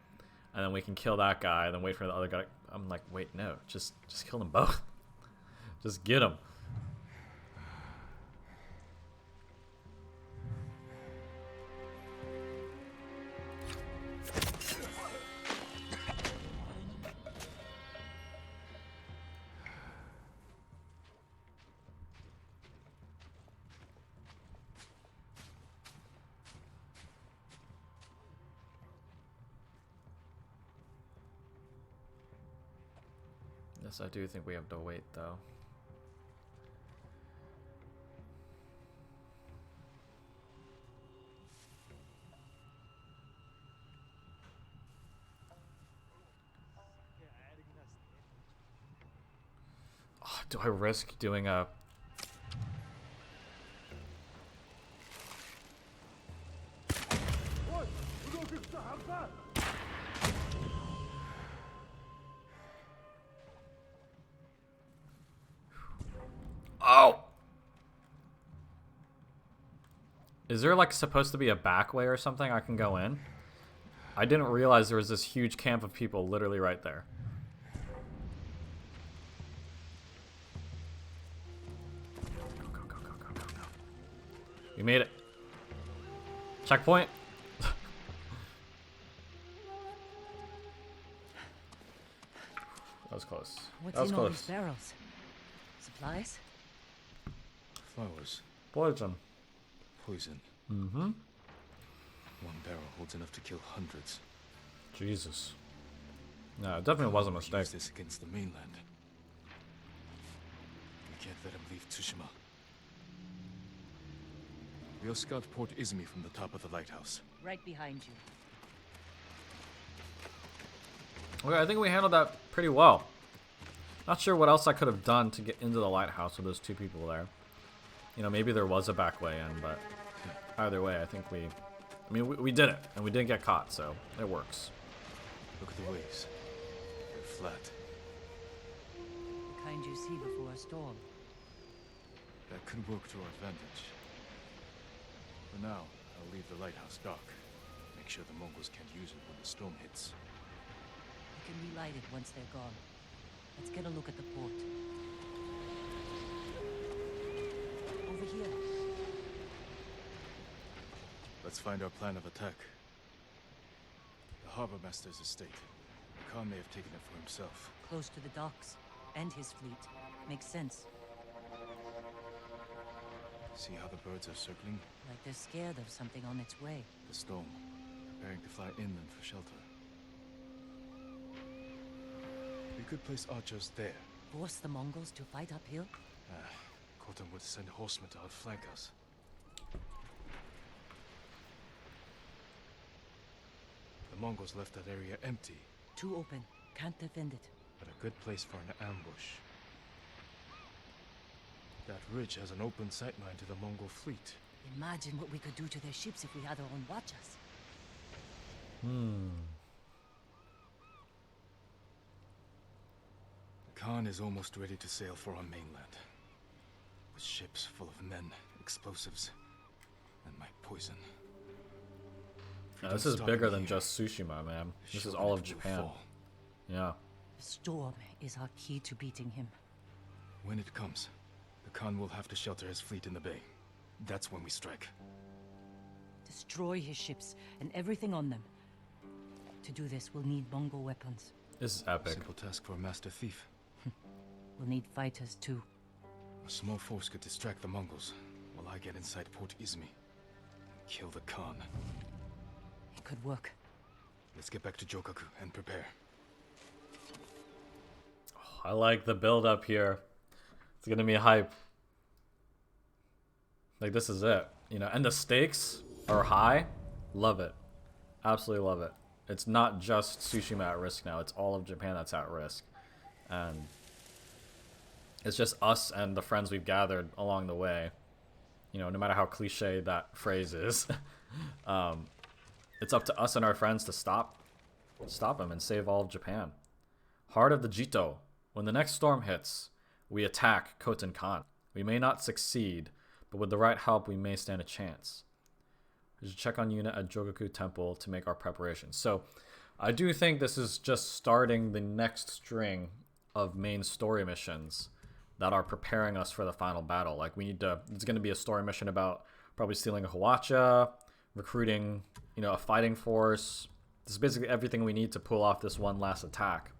[SPEAKER 1] and then we can kill that guy, and then wait for the other guy. I'm like, wait, no, just kill them both. Just get them. Yes, I do think we have to wait, though. Oh, do I risk doing a... Oh! Is there like supposed to be a back way or something I can go in? I didn't realize there was this huge camp of people literally right there. Go, go, go, go, go, go, go. We made it. Checkpoint. That was close.
[SPEAKER 11] What's
[SPEAKER 1] That was
[SPEAKER 11] in all
[SPEAKER 1] close.
[SPEAKER 11] these barrels? Supplies?
[SPEAKER 3] Flowers.
[SPEAKER 1] Poison.
[SPEAKER 3] Poison.
[SPEAKER 1] Mm-hmm.
[SPEAKER 3] One barrel holds enough to kill hundreds.
[SPEAKER 1] Jesus. No, it definitely was a mistake.
[SPEAKER 3] Use this against the mainland. We can't let him leave Tsushima. We'll scout Port Izumi from the top of the lighthouse.
[SPEAKER 11] Right behind you.
[SPEAKER 1] Okay, I think we handled that pretty well. Not sure what else I could have done to get into the lighthouse with those 2 people there. You know, maybe there was a back way in, but either way, I think we did it, and we didn't get caught, so it works.
[SPEAKER 3] Look at the waves. They're flat.
[SPEAKER 11] The kind you see before a storm.
[SPEAKER 3] That could work to our advantage. For now, I'll leave the lighthouse dark. Make sure the Mongols can't use it when the storm hits.
[SPEAKER 11] We can relight it once they're gone. Let's get a look at the port. Over here.
[SPEAKER 3] Let's find our plan of attack. The harbor master's estate. Khan may have taken it for himself.
[SPEAKER 11] Close to the docks. and his fleet. Makes sense.
[SPEAKER 3] See how the birds are circling?
[SPEAKER 11] Like they're scared of something on its way.
[SPEAKER 3] The storm. Preparing to fly inland for shelter. We could place archers there.
[SPEAKER 11] Force the Mongols to fight uphill?
[SPEAKER 3] Khotan would send horsemen to outflank us. The Mongols left that area empty.
[SPEAKER 11] Too open. Can't defend it.
[SPEAKER 3] But a good place for an ambush. That ridge has an open sightline to the Mongol fleet.
[SPEAKER 11] Imagine what we could do to their ships if we had our own watchers.
[SPEAKER 3] The Khan is almost ready to sail for our mainland. With ships full of men, explosives, and my poison.
[SPEAKER 1] This is bigger than just Tsushima, man. This is all of Japan. Yeah.
[SPEAKER 11] The storm is our key to beating him.
[SPEAKER 3] When it comes, the Khan will have to shelter his fleet in the bay. That's when we strike.
[SPEAKER 11] Destroy his ships and everything on them. To do this, we'll need Mongol weapons.
[SPEAKER 1] This is epic.
[SPEAKER 3] Simple task for a master thief.
[SPEAKER 11] We'll need fighters too.
[SPEAKER 3] A small force could distract the Mongols, while I get inside Port Izumi and kill the Khan.
[SPEAKER 11] It could work.
[SPEAKER 3] Let's get back to Jokaku and prepare.
[SPEAKER 1] I like the build up here. It's gonna be hype. Like, this is it, you know, and the stakes are high. Love it. Absolutely love it. It's not just Tsushima at risk now, it's all of Japan that's at risk. And it's just us and the friends we've gathered along the way. You know, no matter how cliche that phrase is. It's up to us and our friends to stop him and save all of Japan. Heart of the Jito. When the next storm hits, we attack Khotan Khan. We may not succeed, but with the right help, we may stand a chance. We should check on unit at Jogaku Temple to make our preparations. So, I do think this is just starting the next string of main story missions that are preparing us for the final battle. Like, we need to... It's going to be a story mission about probably stealing a Hawacha, recruiting, you know, a fighting force. This is basically everything we need to pull off this one last attack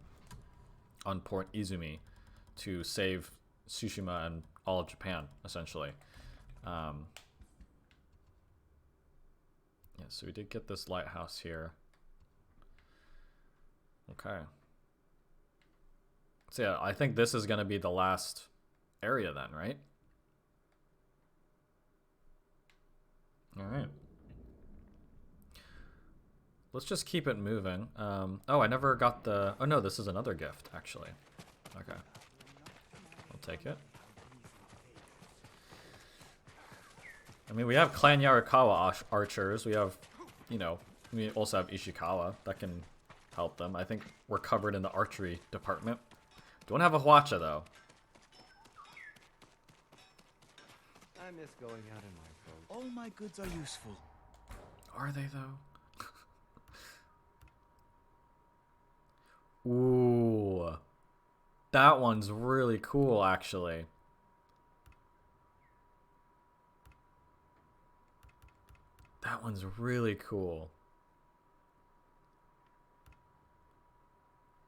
[SPEAKER 1] on Port Izumi to save Tsushima and all of Japan, essentially. Yeah, so we did get this lighthouse here. Okay. So yeah, I think this is going to be the last area then, right? Alright. Let's just keep it moving. Oh, I never got the... Oh no, this is another gift, actually. Okay. I'll take it. I mean, we have Clan Yarikawa archers. We have, you know, we also have Ishikawa that can help them. I think we're covered in the archery department. Don't have a Hwacha, though.
[SPEAKER 10] I miss going out in my boat.
[SPEAKER 2] All my goods are useful.
[SPEAKER 1] Are they, though? Ooh. That one's really cool, actually. That one's really cool.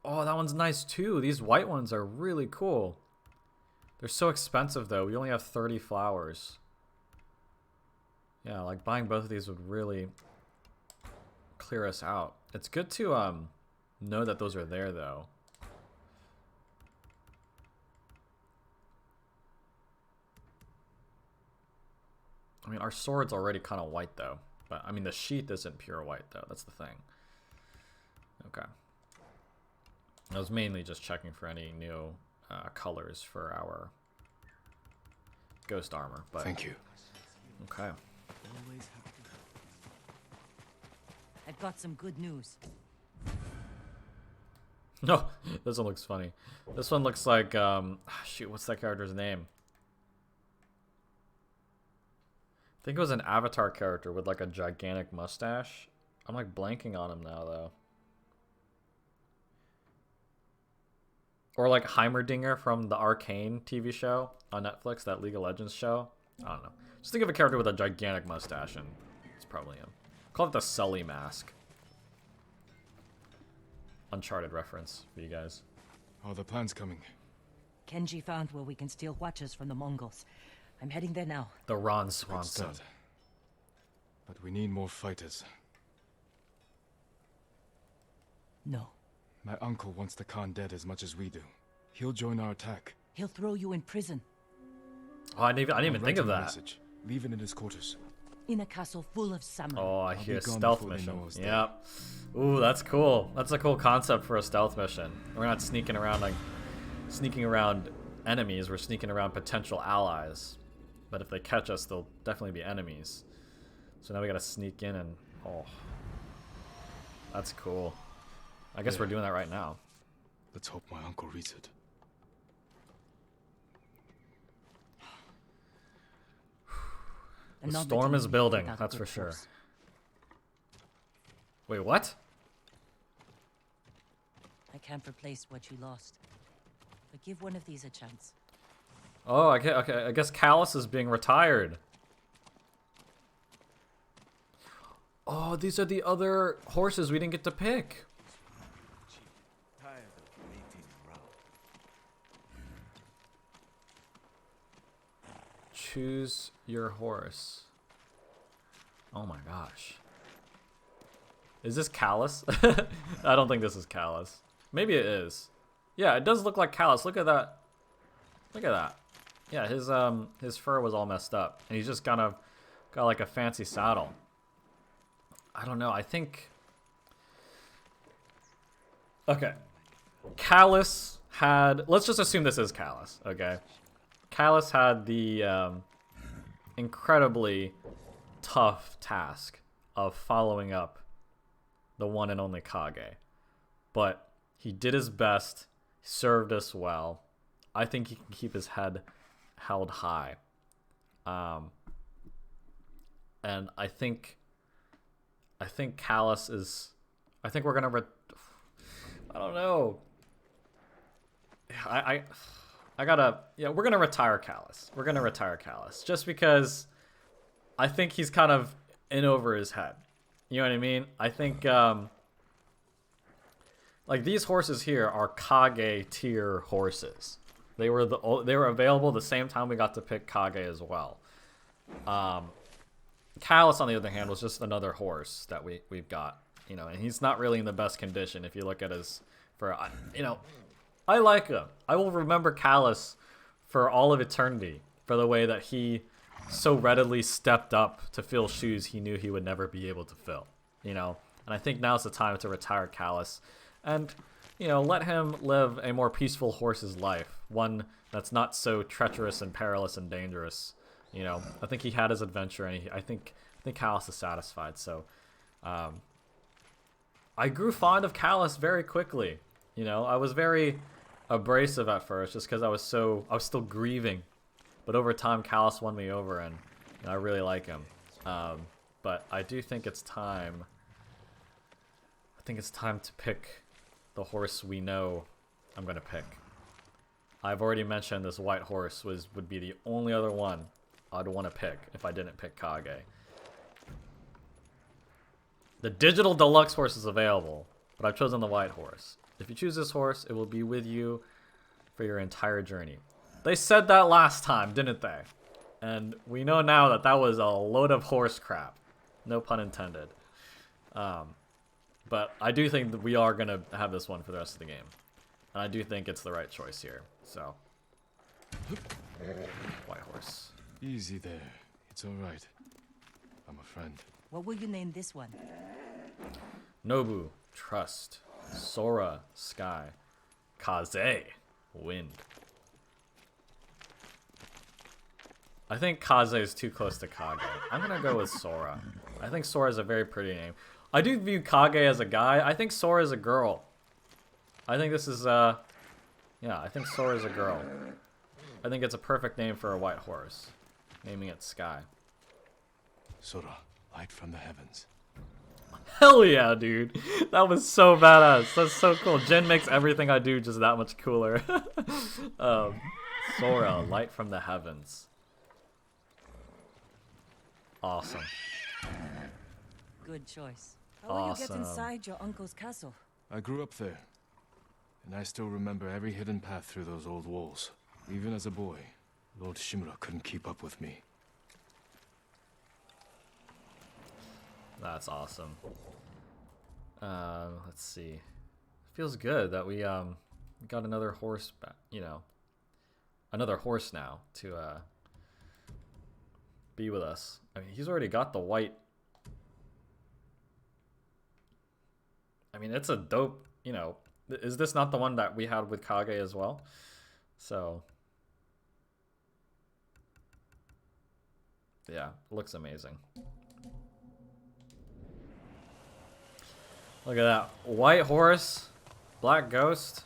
[SPEAKER 1] Oh, that one's nice too. These white ones are really cool. They're so expensive though. We only have 30 flowers. Yeah, like buying both of these would really clear us out. It's good to know that those are there though. I mean, our sword's already kind of white, though. But, I mean, the sheath isn't pure white, though. That's the thing. Okay. I was mainly just checking for any new colors for our ghost armor. But
[SPEAKER 3] thank you.
[SPEAKER 1] Okay.
[SPEAKER 11] I've got some good news.
[SPEAKER 1] No, this one looks funny. This one looks like, shoot, what's that character's name? I think it was an Avatar character with like a gigantic mustache. I'm like blanking on him now though. Or like Heimerdinger from the Arcane TV show on Netflix, that League of Legends show. I don't know. Just think of a character with a gigantic mustache and it's probably him. Call it the Sully mask. Uncharted reference for you guys.
[SPEAKER 3] Are the plans coming?
[SPEAKER 11] Kenji found where we can steal watchers from the Mongols. I'm heading there now.
[SPEAKER 1] The Ron
[SPEAKER 3] Good
[SPEAKER 1] Swanson.
[SPEAKER 3] start. But we need more fighters.
[SPEAKER 11] No.
[SPEAKER 3] My uncle wants the Khan dead as much as we do. He'll join our attack.
[SPEAKER 11] He'll throw you in prison.
[SPEAKER 1] Oh, I didn't even think of
[SPEAKER 3] Write him a
[SPEAKER 1] that.
[SPEAKER 3] message. Leave it in his quarters.
[SPEAKER 11] In a castle full of samurai.
[SPEAKER 1] Oh, I
[SPEAKER 3] I'll
[SPEAKER 1] hear
[SPEAKER 3] be gone
[SPEAKER 1] stealth
[SPEAKER 3] before they
[SPEAKER 1] mission.
[SPEAKER 3] know I was
[SPEAKER 1] Yep. Ooh, that's cool. That's a cool concept for a stealth mission. We're not sneaking around enemies. We're sneaking around potential allies. But if they catch us, they'll definitely be enemies. So now we gotta sneak in and that's cool. I guess we're doing that right now.
[SPEAKER 3] Let's hope my uncle reads it.
[SPEAKER 1] The
[SPEAKER 11] Another
[SPEAKER 1] storm is
[SPEAKER 11] team
[SPEAKER 1] building,
[SPEAKER 11] without
[SPEAKER 1] that's
[SPEAKER 11] good
[SPEAKER 1] for sure.
[SPEAKER 11] force.
[SPEAKER 1] Wait, what?
[SPEAKER 11] I can't replace what you lost. But give one of these a chance.
[SPEAKER 1] Oh, okay. I guess Callus is being retired. Oh, these are the other horses we didn't get to pick. Choose your horse. Oh my gosh. Is this Callus? I don't think this is Callus. Maybe it is. Yeah, it does look like Callus. Look at that. Look at that. Yeah, his fur was all messed up, and he's just got like a fancy saddle. I don't know. I think. Okay, Callus had. Let's just assume this is Callus. Okay, Callus had the incredibly tough task of following up the one and only Kage, but he did his best. He served us well. I think he can keep his head held high. And I think Callus is. I think we're gonna. I don't know. I gotta. Yeah, we're gonna retire Callus. We're gonna retire Callus just because I think he's kind of in over his head. You know what I mean? I think like these horses here are Kage tier horses. They were available the same time we got to pick Kage as well. Callus, on the other hand, was just another horse that we've got, you know, and he's not really in the best condition. If you look at his, I like him. I will remember Callus for all of eternity for the way that he so readily stepped up to fill shoes he knew he would never be able to fill, you know. And I think now's the time to retire Callus, and you know, let him live a more peaceful horse's life, one that's not so treacherous and perilous and dangerous. You know, I think he had his adventure, and I think Callus is satisfied. So, I grew fond of Callus very quickly. You know, I was very abrasive at first, just because I was still grieving. But over time, Callus won me over, and I really like him. But I do think it's time. I think it's time to pick the horse we know I'm gonna pick. I've already mentioned this white horse would be the only other one I'd want to pick if I didn't pick Kage. The digital deluxe horse is available, but I've chosen the white horse. If you choose this horse, it will be with you for your entire journey. They said that last time, didn't they? And we know now that that was a load of horse crap. No pun intended. But I do think that we are going to have this one for the rest of the game. And I do think it's the right choice here. So, white horse.
[SPEAKER 3] Easy there. It's all right. I'm a friend.
[SPEAKER 11] What will you name this one?
[SPEAKER 1] Nobu, trust. Sora, sky. Kaze, wind. I think Kaze is too close to Kage. I'm going to go with Sora. I think Sora is a very pretty name. I do view Kage as a guy. I think Sora is a girl. I think this is, yeah, I think Sora is a girl. I think it's a perfect name for a white horse. Naming it Sky.
[SPEAKER 3] Sora, light from the heavens.
[SPEAKER 1] Hell yeah, dude. That was so badass. That's so cool. Jin makes everything I do just that much cooler. Sora, light from the heavens. Awesome.
[SPEAKER 11] Good choice. How will you get inside your uncle's castle?
[SPEAKER 3] I grew up there, and I still remember every hidden path through those old walls. Even as a boy, Lord Shimura couldn't keep up with me.
[SPEAKER 1] That's awesome. Let's see. Feels good that we got another horse back, you know, another horse now to be with us. I mean, he's already got the white. I mean, it's a dope, you know, is this not the one that we had with Kage as well? So yeah, looks amazing. Look at that. White horse, black ghost.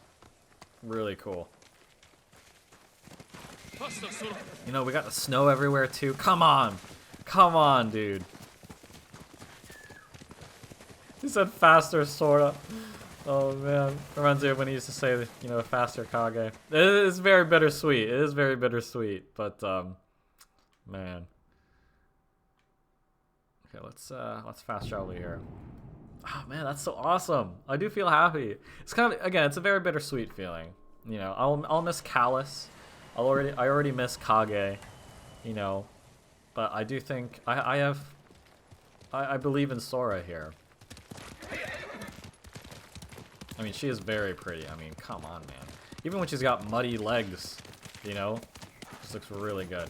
[SPEAKER 1] Really cool. You know, we got the snow everywhere too. Come on. Come on, dude. He said faster, sorta. Oh, man. Reminds me of when he used to say, you know, faster Kage. It is very bittersweet. It is very bittersweet. But, man. Okay, let's fast travel here. Oh man, that's so awesome. I do feel happy. It's kind of, again, it's a very bittersweet feeling. You know, I'll miss Callus. I already miss Kage, you know, but I do think I believe in Sora here. I mean, she is very pretty. I mean, come on, man. Even when she's got muddy legs, you know, this looks really good.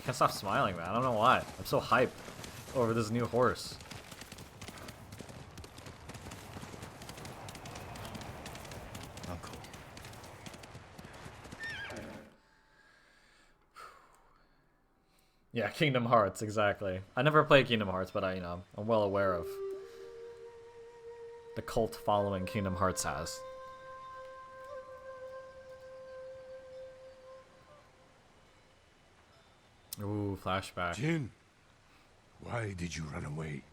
[SPEAKER 1] Can't stop smiling, man. I don't know why. I'm so hyped over this new horse.
[SPEAKER 3] Uncle.
[SPEAKER 1] Yeah, Kingdom Hearts, exactly. I never played Kingdom Hearts, but I'm well aware of the cult following Kingdom Hearts has. Ooh, flashback.
[SPEAKER 12] Jin, why did you run away?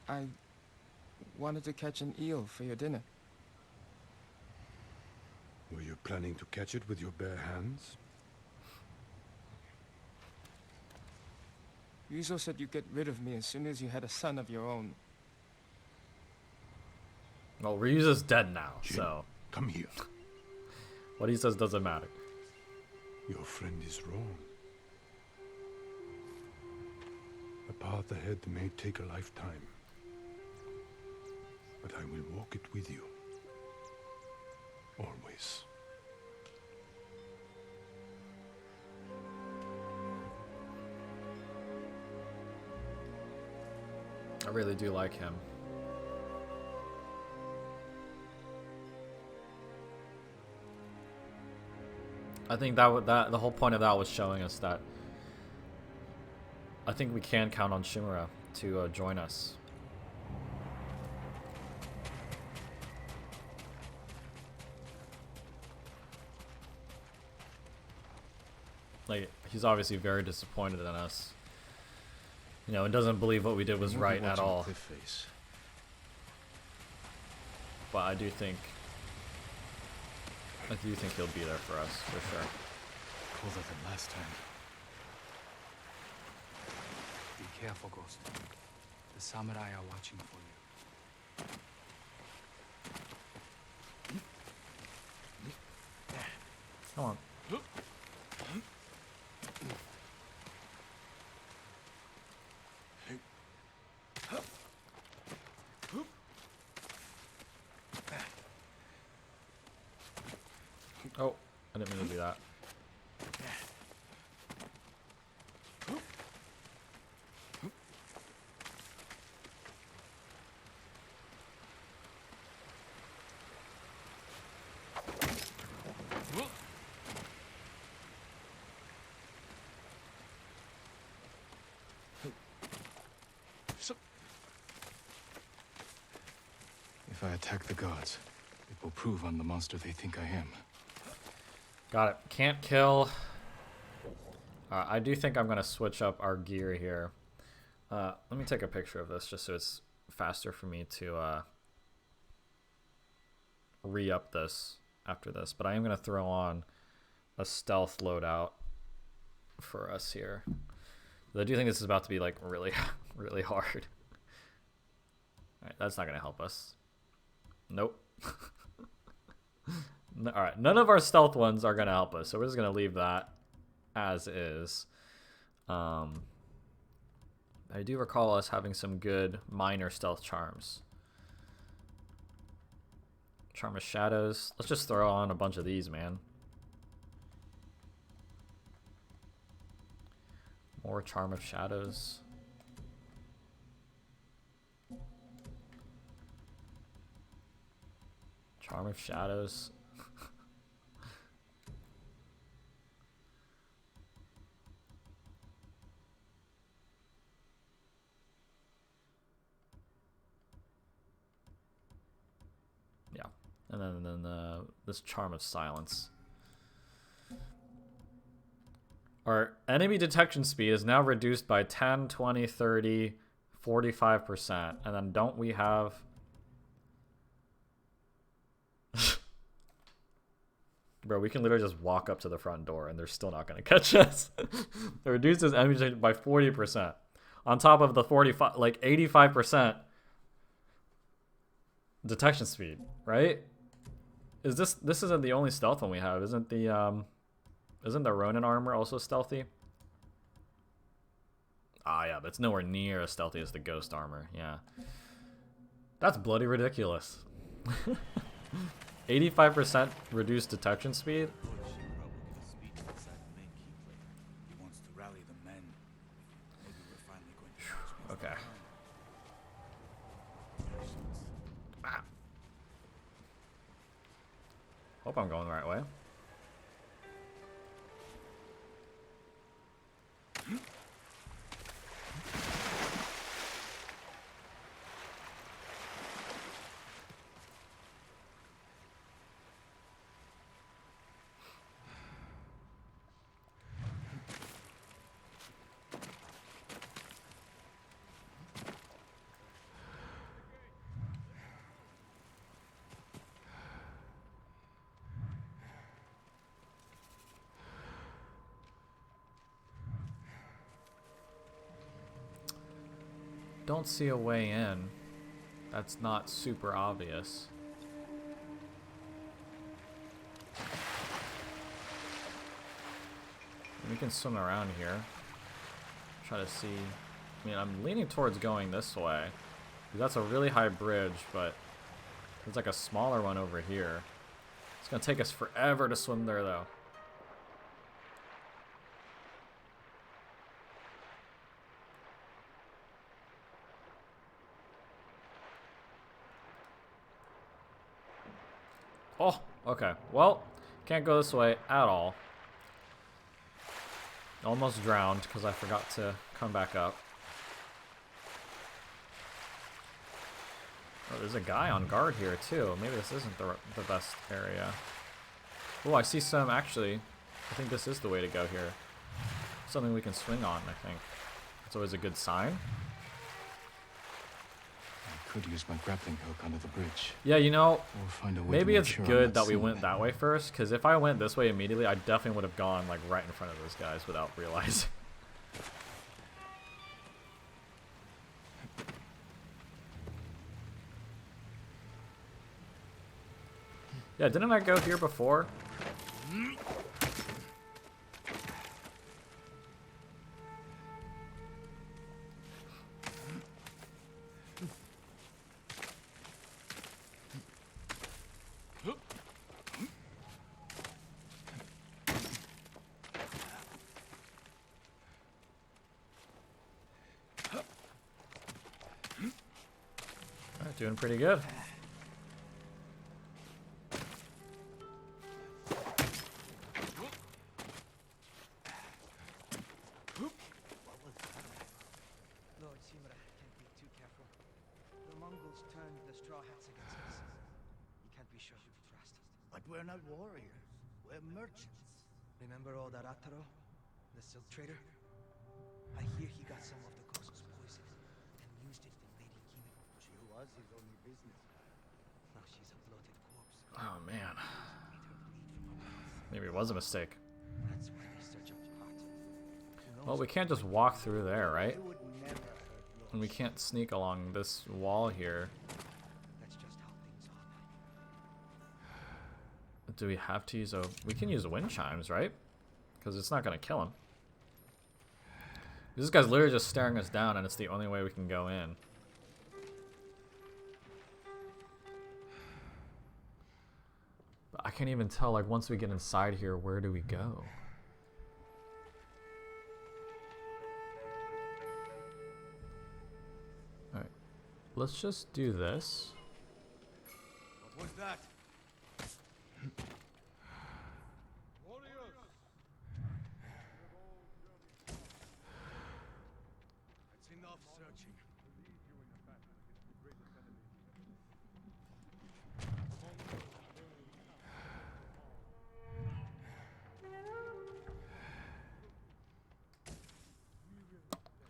[SPEAKER 13] I wanted to catch an eel for your dinner.
[SPEAKER 12] Were you planning to catch it with your bare hands?
[SPEAKER 13] Ryuzo said you'd get rid of me as soon as you had a son of your own.
[SPEAKER 1] Well, Ryuzo's dead now,
[SPEAKER 12] Jin,
[SPEAKER 1] so
[SPEAKER 12] come here.
[SPEAKER 1] What he says doesn't matter.
[SPEAKER 12] Your friend is wrong. The path ahead may take a lifetime, but I will walk it with you. Always.
[SPEAKER 1] I really do like him. I think that the whole point of that was showing us that I think we can count on Shimura to join us. Like, he's obviously very disappointed in us. You know, and doesn't believe what we did was right at all. But I do think he'll be there for us, for sure.
[SPEAKER 3] Colder than last time.
[SPEAKER 10] Be careful, Ghost. The samurai are watching for you.
[SPEAKER 1] Come on. Oh, I didn't mean to do that.
[SPEAKER 3] If I attack the gods, it will prove I'm the monster they think I am.
[SPEAKER 1] Got it. Can't kill. I do think I'm going to switch up our gear here. Let me take a picture of this just so it's faster for me to re-up this after this. But I am going to throw on a stealth loadout for us here. I do think this is about to be like really, really hard. Alright, that's not gonna help us. Nope. Alright, none of our stealth ones are gonna help us, so we're just gonna leave that as is. I do recall us having some good minor stealth charms. Charm of Shadows. Let's just throw on a bunch of these, man. More Charm of Shadows. Charm of Shadows. Yeah. And then this Charm of Silence. Our enemy detection speed is now reduced by 10, 20, 30, 45%. And then don't we have... Bro, we can literally just walk up to the front door and they're still not going to catch us. It reduces enemy detection by 40%. On top of the 45, like 85% detection speed, right? Is this isn't the only stealth one we have? Isn't the Ronin armor also stealthy? Ah, yeah, but it's nowhere near as stealthy as the ghost armor. Yeah, that's bloody ridiculous. 85% reduced detection speed. Okay. Ah. Hope I'm going the right way. Don't see a way in. That's not super obvious. We can swim around here. Try to see. I mean, I'm leaning towards going this way. That's a really high bridge, but there's like a smaller one over here. It's gonna take us forever to swim there, though. Oh, okay. Well, can't go this way at all. Almost drowned because I forgot to come back up. Oh, there's a guy on guard here too. Maybe this isn't the best area. Oh, I see some actually. I think this is the way to go here. Something we can swing on, I think. It's always a good sign.
[SPEAKER 3] I could use my grappling hook under the bridge.
[SPEAKER 1] Yeah, you know,
[SPEAKER 3] Or find a way
[SPEAKER 1] maybe
[SPEAKER 3] to
[SPEAKER 1] it's
[SPEAKER 3] make sure I'm
[SPEAKER 1] good
[SPEAKER 3] not
[SPEAKER 1] that we
[SPEAKER 3] seen.
[SPEAKER 1] went that way first, because if I went this way immediately, I definitely would have gone like right in front of those guys without realizing. Yeah, didn't I go here before? Alright, doing pretty good.
[SPEAKER 9] Lord Shimura, can't be too careful. The Mongols turned the Straw Hats against us. You can't be sure who to trust.
[SPEAKER 14] But we're not warriors. We're merchants.
[SPEAKER 9] Remember all that Ataro? The silk trader? I hear he got some of the Cosmos poison and used it in Lady Kimi.
[SPEAKER 14] She was his only business.
[SPEAKER 9] Now she's a bloated corpse.
[SPEAKER 1] Oh man. Maybe it was a mistake.
[SPEAKER 9] That's why they search up the heart.
[SPEAKER 1] Well, we can't just walk through there, right?
[SPEAKER 14] They would never hurt
[SPEAKER 1] And we can't sneak along this wall here.
[SPEAKER 9] That's just how things are.
[SPEAKER 1] Do we have to use a... We can use wind chimes, right? Because it's not going to kill him. This guy's literally just staring us down, and it's the only way we can go in. But I can't even tell, like, once we get inside here, where do we go? Alright. Let's just do this.
[SPEAKER 5] What was that? That's enough searching.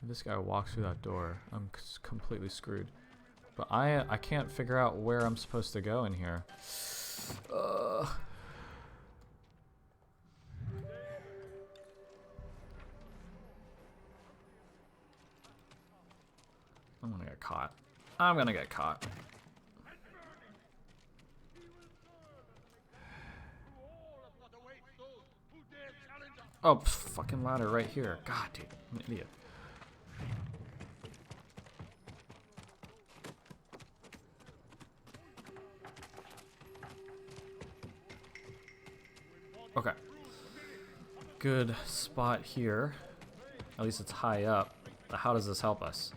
[SPEAKER 1] If this guy walks through that door, I'm completely screwed. But I can't figure out where I'm supposed to go in here. I'm gonna get caught. I'm gonna get caught. Oh, fucking ladder right here. God, dude, I'm an idiot. Okay. Good spot here. At least it's high up. But how does this help us?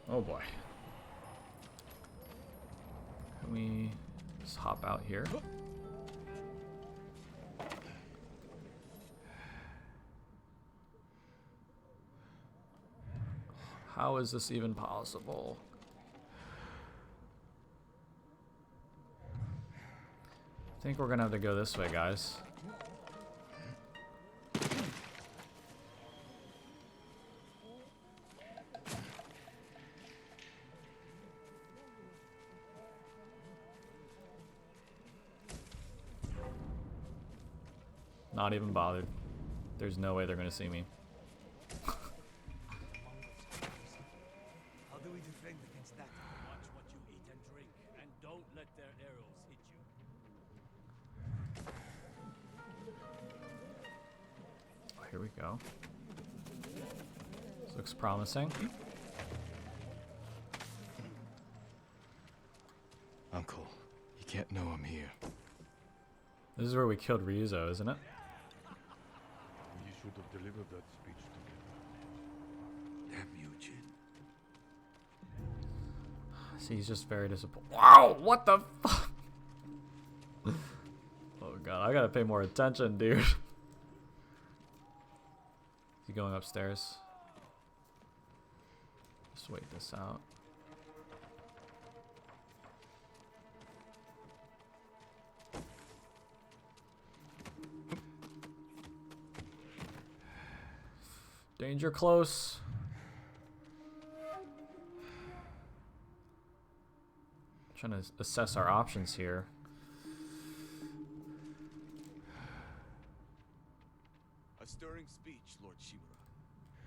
[SPEAKER 1] Oh boy. Can we just hop out here? How is this even possible? I think we're gonna have to go this way, guys. Not even bothered. There's no way they're gonna see me.
[SPEAKER 9] How do we defend against that?
[SPEAKER 5] Watch what you eat and drink, and don't let their arrows hit you.
[SPEAKER 1] Oh, here we go. This looks promising.
[SPEAKER 3] Uncle, you can't know I'm here.
[SPEAKER 1] This is where we killed Ryuzo, isn't it?
[SPEAKER 12] You should have delivered that speech to me.
[SPEAKER 9] Damn you, Jin.
[SPEAKER 1] See, he's just very disappointed. Wow, what the fuck? Oh god, I gotta pay more attention, dude. Is he going upstairs? Just wait this out. Danger close. Trying to assess our options here.
[SPEAKER 5] A stirring speech, Lord Shimura.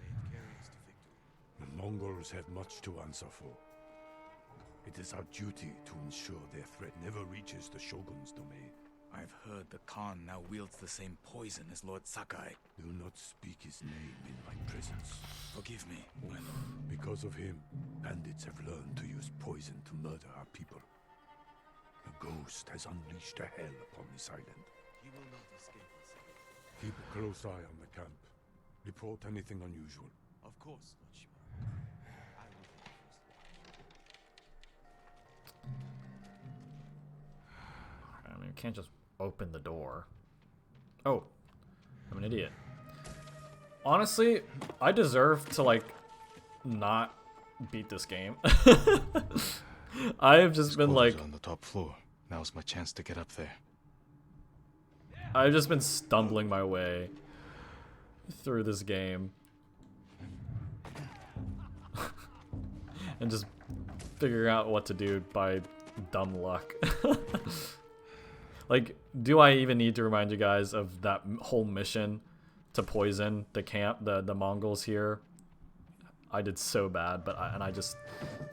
[SPEAKER 5] May it carry us to victory.
[SPEAKER 12] The Mongols have much to answer for. It is our duty to ensure their threat never reaches the Shogun's domain.
[SPEAKER 10] I've heard the Khan now wields the same poison as Lord Sakai.
[SPEAKER 12] Do not speak his name in my presence.
[SPEAKER 10] Forgive me, my lord.
[SPEAKER 12] Because of him, bandits have learned to use poison to murder our people. The ghost has unleashed a hell upon this island.
[SPEAKER 5] He will not escape us.
[SPEAKER 12] Keep a close eye on the camp. Report anything unusual.
[SPEAKER 5] Of course, Lord Shimura. I will take first watch.
[SPEAKER 1] I mean, we can't just open the door. Oh, I'm an idiot. Honestly, I deserve to, like, not beat this game. I have just been like
[SPEAKER 3] on the top floor. Now's my chance to get up there.
[SPEAKER 1] I've just been stumbling my way through this game. And just figuring out what to do by dumb luck. Like, do I even need to remind you guys of that whole mission to poison the camp, the Mongols here? I did so bad, but I just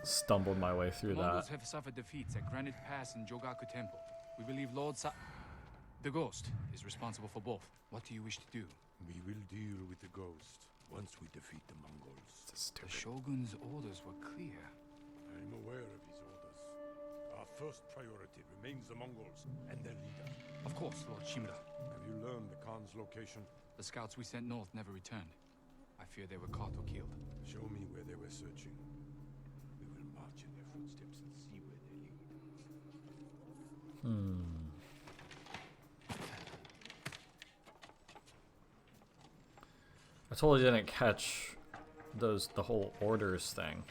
[SPEAKER 1] stumbled my way through
[SPEAKER 10] Mongols
[SPEAKER 1] that.
[SPEAKER 10] have suffered defeats at Granite Pass and Jogaku Temple. We believe the Ghost is responsible for both. What do you wish to do?
[SPEAKER 12] We will deal with the Ghost once we defeat the Mongols.
[SPEAKER 10] The Shogun's orders were clear.
[SPEAKER 12] I'm aware of his orders. Our first priority remains the Mongols and their leader.
[SPEAKER 10] Of course, Lord Shimura.
[SPEAKER 12] Have you learned the Khan's location?
[SPEAKER 10] The scouts we sent north never returned. I fear they were caught or killed.
[SPEAKER 12] Show me where they were searching. We will march in their footsteps and see where they lead.
[SPEAKER 1] I totally didn't catch the whole orders thing.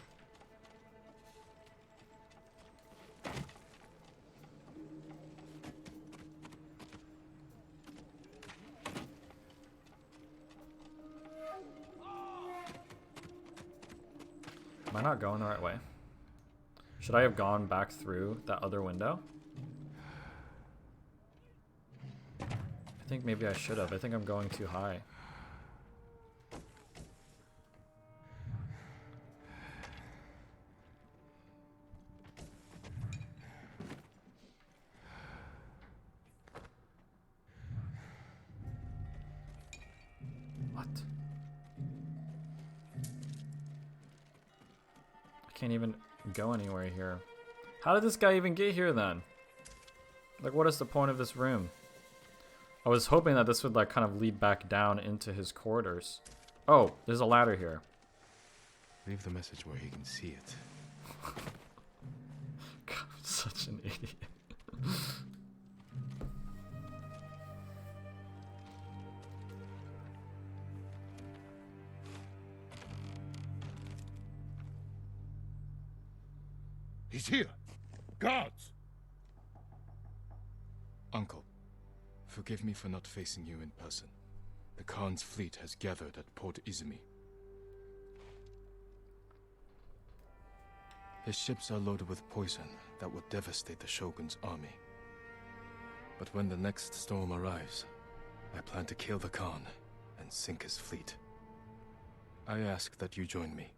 [SPEAKER 1] Am I not going the right way? Should I have gone back through that other window? I think maybe I should have. I think I'm going too high. What? I can't even go anywhere here. How did this guy even get here then? Like, what is the point of this room? I was hoping that this would like kind of lead back down into his quarters. Oh, there's a ladder here.
[SPEAKER 3] Leave the message where he can see it.
[SPEAKER 1] God, I'm such an idiot.
[SPEAKER 12] He's here! Guards!
[SPEAKER 3] Uncle, forgive me for not facing you in person. The Khan's fleet has gathered at Port Izumi. His ships are loaded with poison that will devastate the Shogun's army. But when the next storm arrives, I plan to kill the Khan and sink his fleet. I ask that you join me.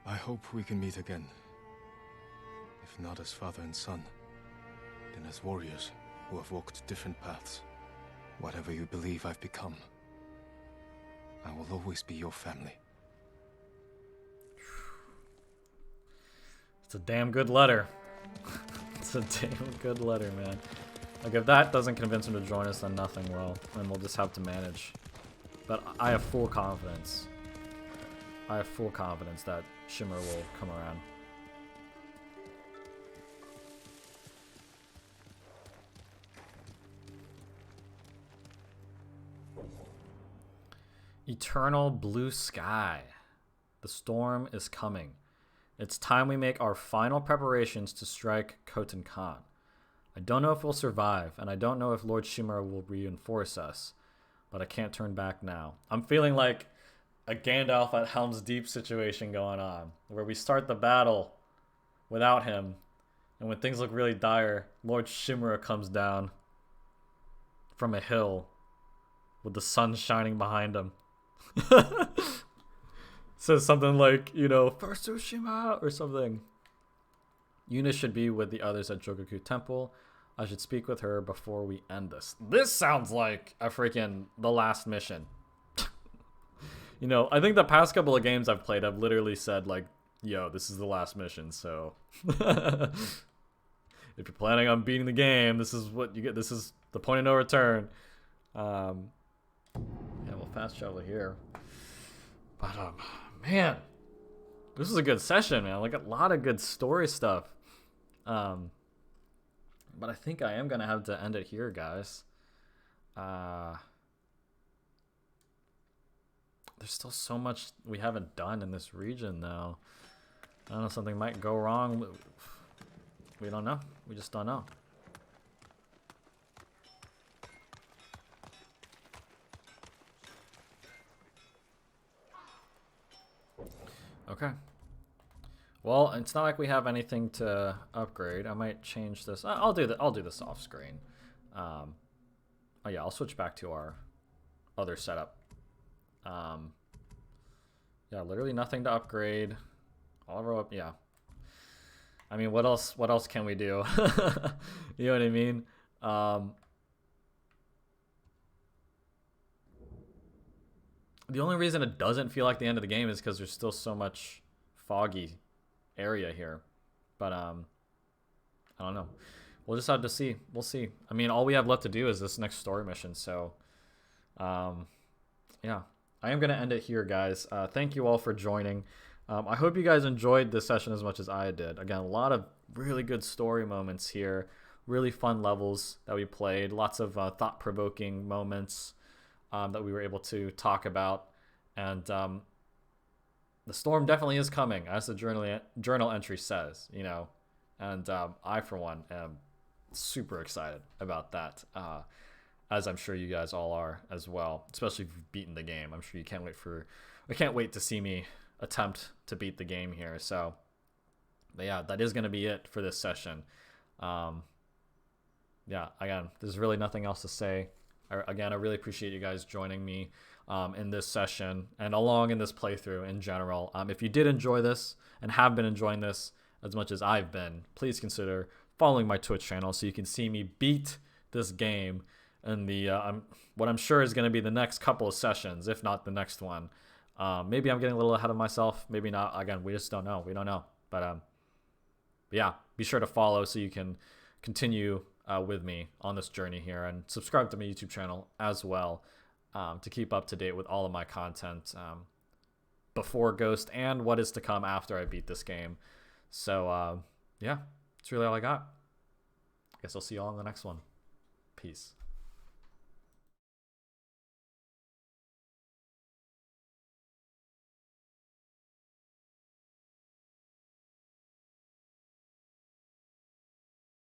[SPEAKER 3] I hope we can meet again. If not as father and son, then as warriors who have walked different paths. Whatever you believe I've become, I will always be your family.
[SPEAKER 1] It's a damn good letter. It's a damn good letter, man. Like, if that doesn't convince him to join us, then nothing will. And we'll just have to manage. But I have full confidence. I have full confidence that Shimura will come around. Eternal blue sky. The storm is coming. It's time we make our final preparations to strike Khotan Khan. I don't know if we'll survive, and I don't know if Lord Shimura will reinforce us, but I can't turn back now. I'm feeling like a Gandalf at Helm's Deep situation going on, where we start the battle without him, and when things look really dire, Lord Shimura comes down from a hill with the sun shining behind him. Says something like, you know, for Tsushima or something. Yuna should be with the others at Jogaku Temple. I should speak with her before we end this. This sounds like a freaking the last mission. You know, I think the past couple of games I've played, I've literally said like, yo, this is the last mission, so if you're planning on beating the game, this is what you get. This is the point of no return. Yeah, we'll fast travel here. But man, this was a good session, man. Like a lot of good story stuff. But I think I am gonna have to end it here, guys. There's still so much we haven't done in this region, though. I don't know, something might go wrong. We don't know. We just don't know. Okay. Well, it's not like we have anything to upgrade. I might change this. I'll do this off screen. Oh yeah, I'll switch back to our other setup. Yeah, literally nothing to upgrade. All of our, yeah. I mean, what else can we do? You know what I mean? The only reason it doesn't feel like the end of the game is because there's still so much foggy area here. But I don't know. We'll just have to see. We'll see. I mean, all we have left to do is this next story mission. So, yeah. I am going to end it here, guys. Thank you all for joining. I hope you guys enjoyed this session as much as I did. Again, a lot of really good story moments here. Really fun levels that we played. Lots of thought-provoking moments that we were able to talk about. And the storm definitely is coming, as the journal entry says, you know. And I, for one, am super excited about that, as I'm sure you guys all are as well, especially if you've beaten the game. I'm sure you can't wait to see me attempt to beat the game here. So, but yeah, that is going to be it for this session. Yeah, again, there's really nothing else to say. Again, I really appreciate you guys joining me in this session and along in this playthrough in general. If you did enjoy this and have been enjoying this as much as I've been, please consider following my Twitch channel so you can see me beat this game in the what I'm sure is going to be the next couple of sessions, if not the next one. Maybe I'm getting a little ahead of myself. Maybe not. Again, we just don't know. We don't know. But yeah, be sure to follow so you can continue with me on this journey here, and subscribe to my YouTube channel as well to keep up to date with all of my content before Ghost and what is to come after I beat this game. So yeah, that's really all I got. I guess I'll see you all in the next one. Peace.